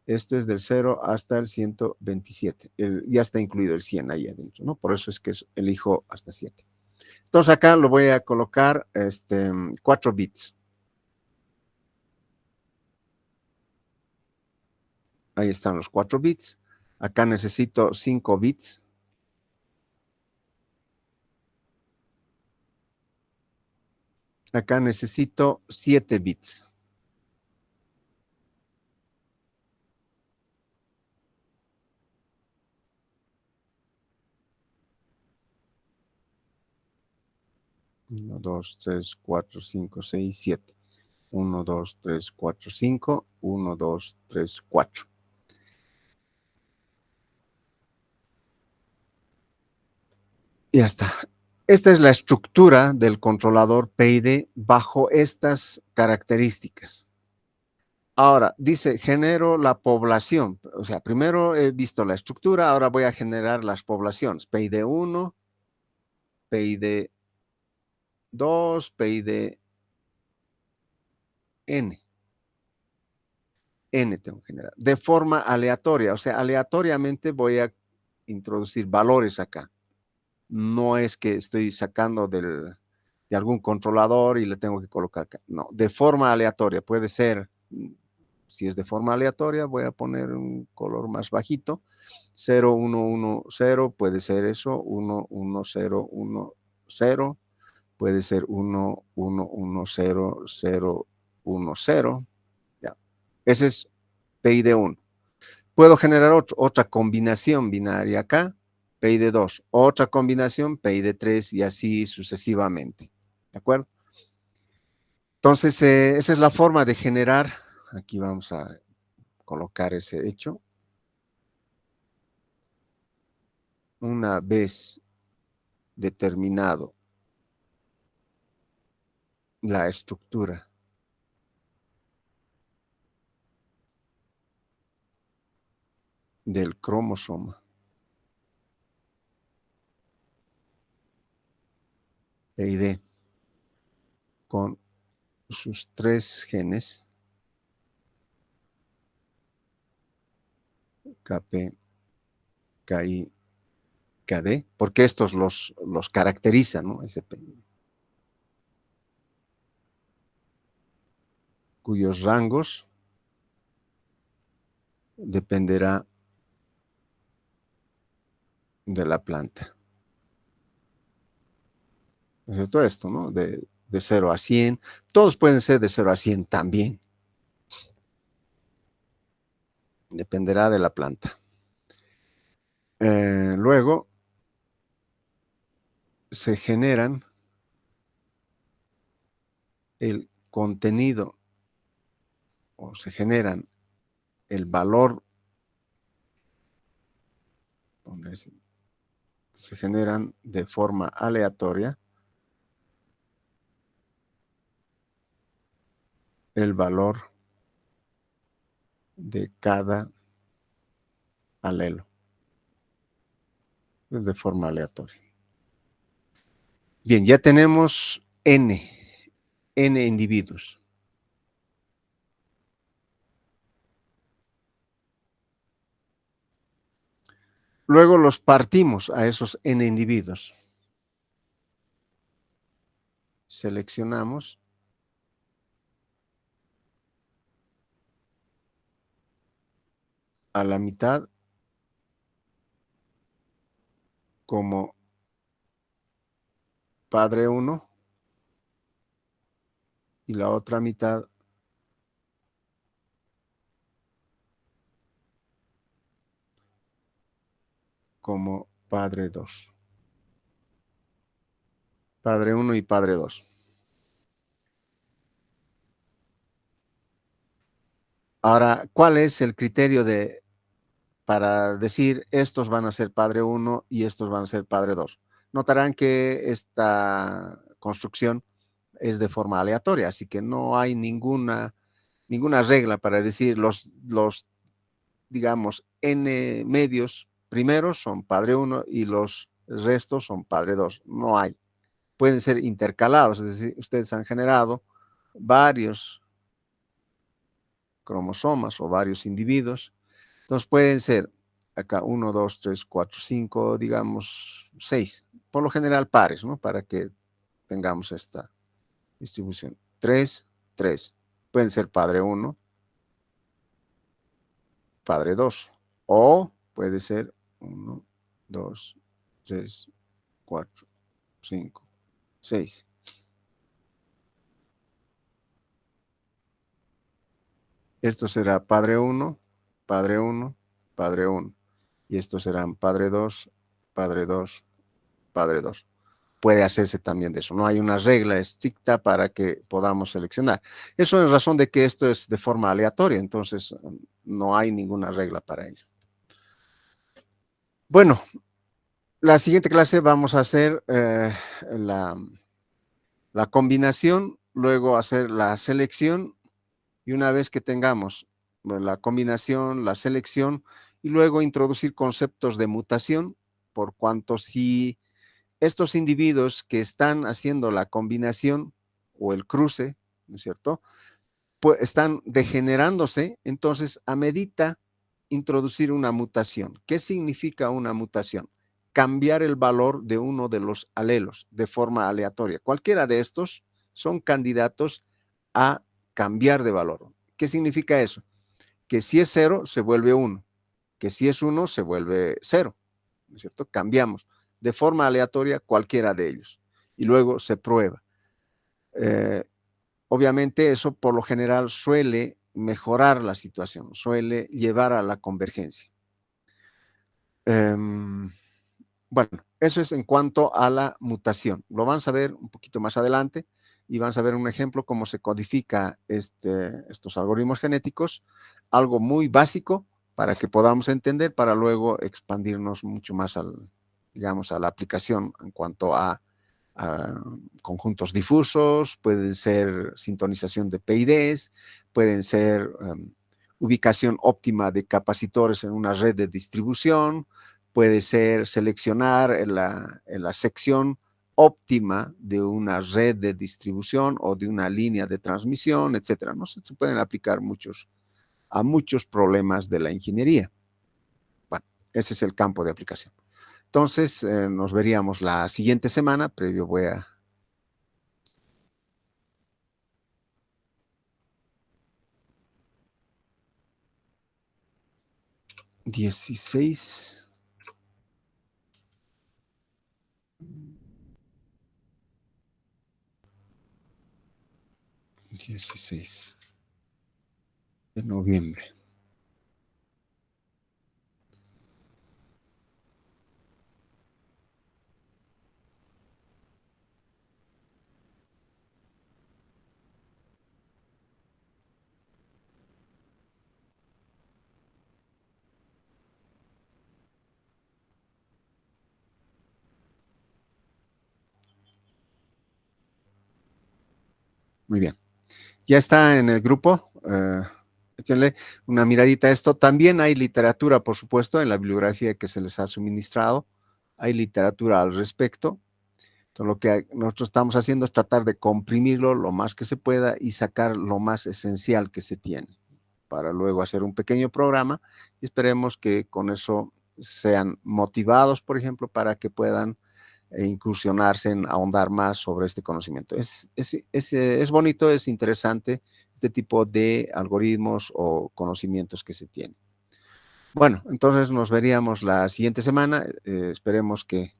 Esto es del 0 hasta el 127. Ya está incluido el 100 ahí adentro, ¿no? Por eso es que elijo hasta 7. Entonces acá lo voy a colocar 4 bits. Ahí están los 4 bits. Acá necesito 5 bits. Acá necesito 7 bits. Uno, 2, 3, 4, 5, 6, 7. 1, 2, 3, 4, 5. 1, 2, 3, 4. Ya está. Esta es la estructura del controlador PID bajo estas características. Ahora, dice, genero la población. O sea, primero he visto la estructura, ahora voy a generar las poblaciones. PID1, PID2, PIDN. N tengo que generar. De forma aleatoria, o sea, aleatoriamente voy a introducir valores acá. No es que estoy sacando de algún controlador y le tengo que colocar acá. No, de forma aleatoria. Puede ser, si es de forma aleatoria, voy a poner un color más bajito. 0, 1, 1, 0, puede ser eso. 1, 1, 0, 1, 0. Puede ser 1, 1, 1, 0, 0, 1, 0. Ya. Ese es PID1. Puedo generar otra combinación binaria acá, PID2, otra combinación, PID3 y así sucesivamente. ¿De acuerdo? Entonces, esa es la forma de generar. Aquí vamos a colocar ese hecho. Una vez determinado la estructura del cromosoma PID con sus 3 genes, KP, KI, KD, porque estos los caracterizan, ¿no? SP, cuyos rangos dependerá de la planta. Todo esto, ¿no? De 0 a 100. Todos pueden ser de 0 a 100 también. Dependerá de la planta. Luego se generan el contenido o se generan el valor, se generan de forma aleatoria el valor de cada alelo de forma aleatoria. Bien, ya tenemos n individuos. Luego los partimos a esos n individuos. Seleccionamos a la mitad como padre 1 y la otra mitad como padre 2. Padre 1 y padre 2. Ahora, ¿cuál es el criterio para decir estos van a ser padre 1 y estos van a ser padre 2? Notarán que esta construcción es de forma aleatoria, así que no hay ninguna regla para decir los digamos, n medios primeros son padre 1 y los restos son padre 2. No hay. Pueden ser intercalados, es decir, ustedes han generado varios cromosomas o varios individuos. Entonces pueden ser acá 1, 2, 3, 4, 5, digamos 6. Por lo general pares, ¿no? Para que tengamos esta distribución. 3, 3. Pueden ser padre 1, padre 2. O puede ser 1, 2, 3, 4, 5, 6. Esto será padre 1, padre 1, padre 1. Y estos serán padre 2, padre 2, padre 2. Puede hacerse también de eso. No hay una regla estricta para que podamos seleccionar. Eso es razón de que esto es de forma aleatoria, entonces no hay ninguna regla para ello. Bueno, la siguiente clase vamos a hacer la combinación, luego hacer la selección, y una vez que tengamos la combinación, la selección, y luego introducir conceptos de mutación, por cuanto si estos individuos que están haciendo la combinación o el cruce, ¿no es cierto?, pues están degenerándose, entonces amerita introducir una mutación. ¿Qué significa una mutación? Cambiar el valor de uno de los alelos de forma aleatoria. Cualquiera de estos son candidatos a cambiar de valor. ¿Qué significa eso? Que si es 0, se vuelve 1. Que si es 1, se vuelve 0. ¿No es cierto? Cambiamos de forma aleatoria cualquiera de ellos. Y luego se prueba. Obviamente eso por lo general suele mejorar la situación, suele llevar a la convergencia. Bueno, eso es en cuanto a la mutación. Lo van a ver un poquito más adelante y van a ver un ejemplo cómo se codifica estos algoritmos genéticos, algo muy básico para que podamos entender, para luego expandirnos mucho más digamos, a la aplicación en cuanto a conjuntos difusos, pueden ser sintonización de PIDs, pueden ser ubicación óptima de capacitores en una red de distribución, puede ser seleccionar en la sección óptima de una red de distribución o de una línea de transmisión, etcétera. ¿No? Se pueden aplicar a muchos problemas de la ingeniería. Bueno, ese es el campo de aplicación. Entonces, nos veríamos la siguiente semana, previo voy a... 16. 16 de noviembre. Muy bien. Ya está en el grupo. Échenle una miradita a esto. También hay literatura, por supuesto, en la bibliografía que se les ha suministrado. Hay literatura al respecto. Entonces, lo que nosotros estamos haciendo es tratar de comprimirlo lo más que se pueda y sacar lo más esencial que se tiene, para luego hacer un pequeño programa y esperemos que con eso sean motivados, por ejemplo, para que puedan incursionarse en ahondar más sobre este conocimiento. Es bonito, es interesante este tipo de algoritmos o conocimientos que se tienen. Bueno, entonces nos veríamos la siguiente semana. Esperemos que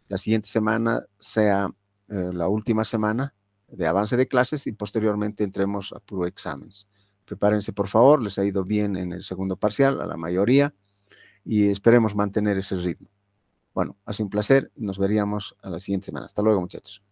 la siguiente semana sea la última semana de avance de clases y posteriormente entremos a puro exámenes. Prepárense, por favor, les ha ido bien en el segundo parcial a la mayoría y esperemos mantener ese ritmo. Bueno, ha sido un placer. Nos veríamos a la siguiente semana. Hasta luego, muchachos.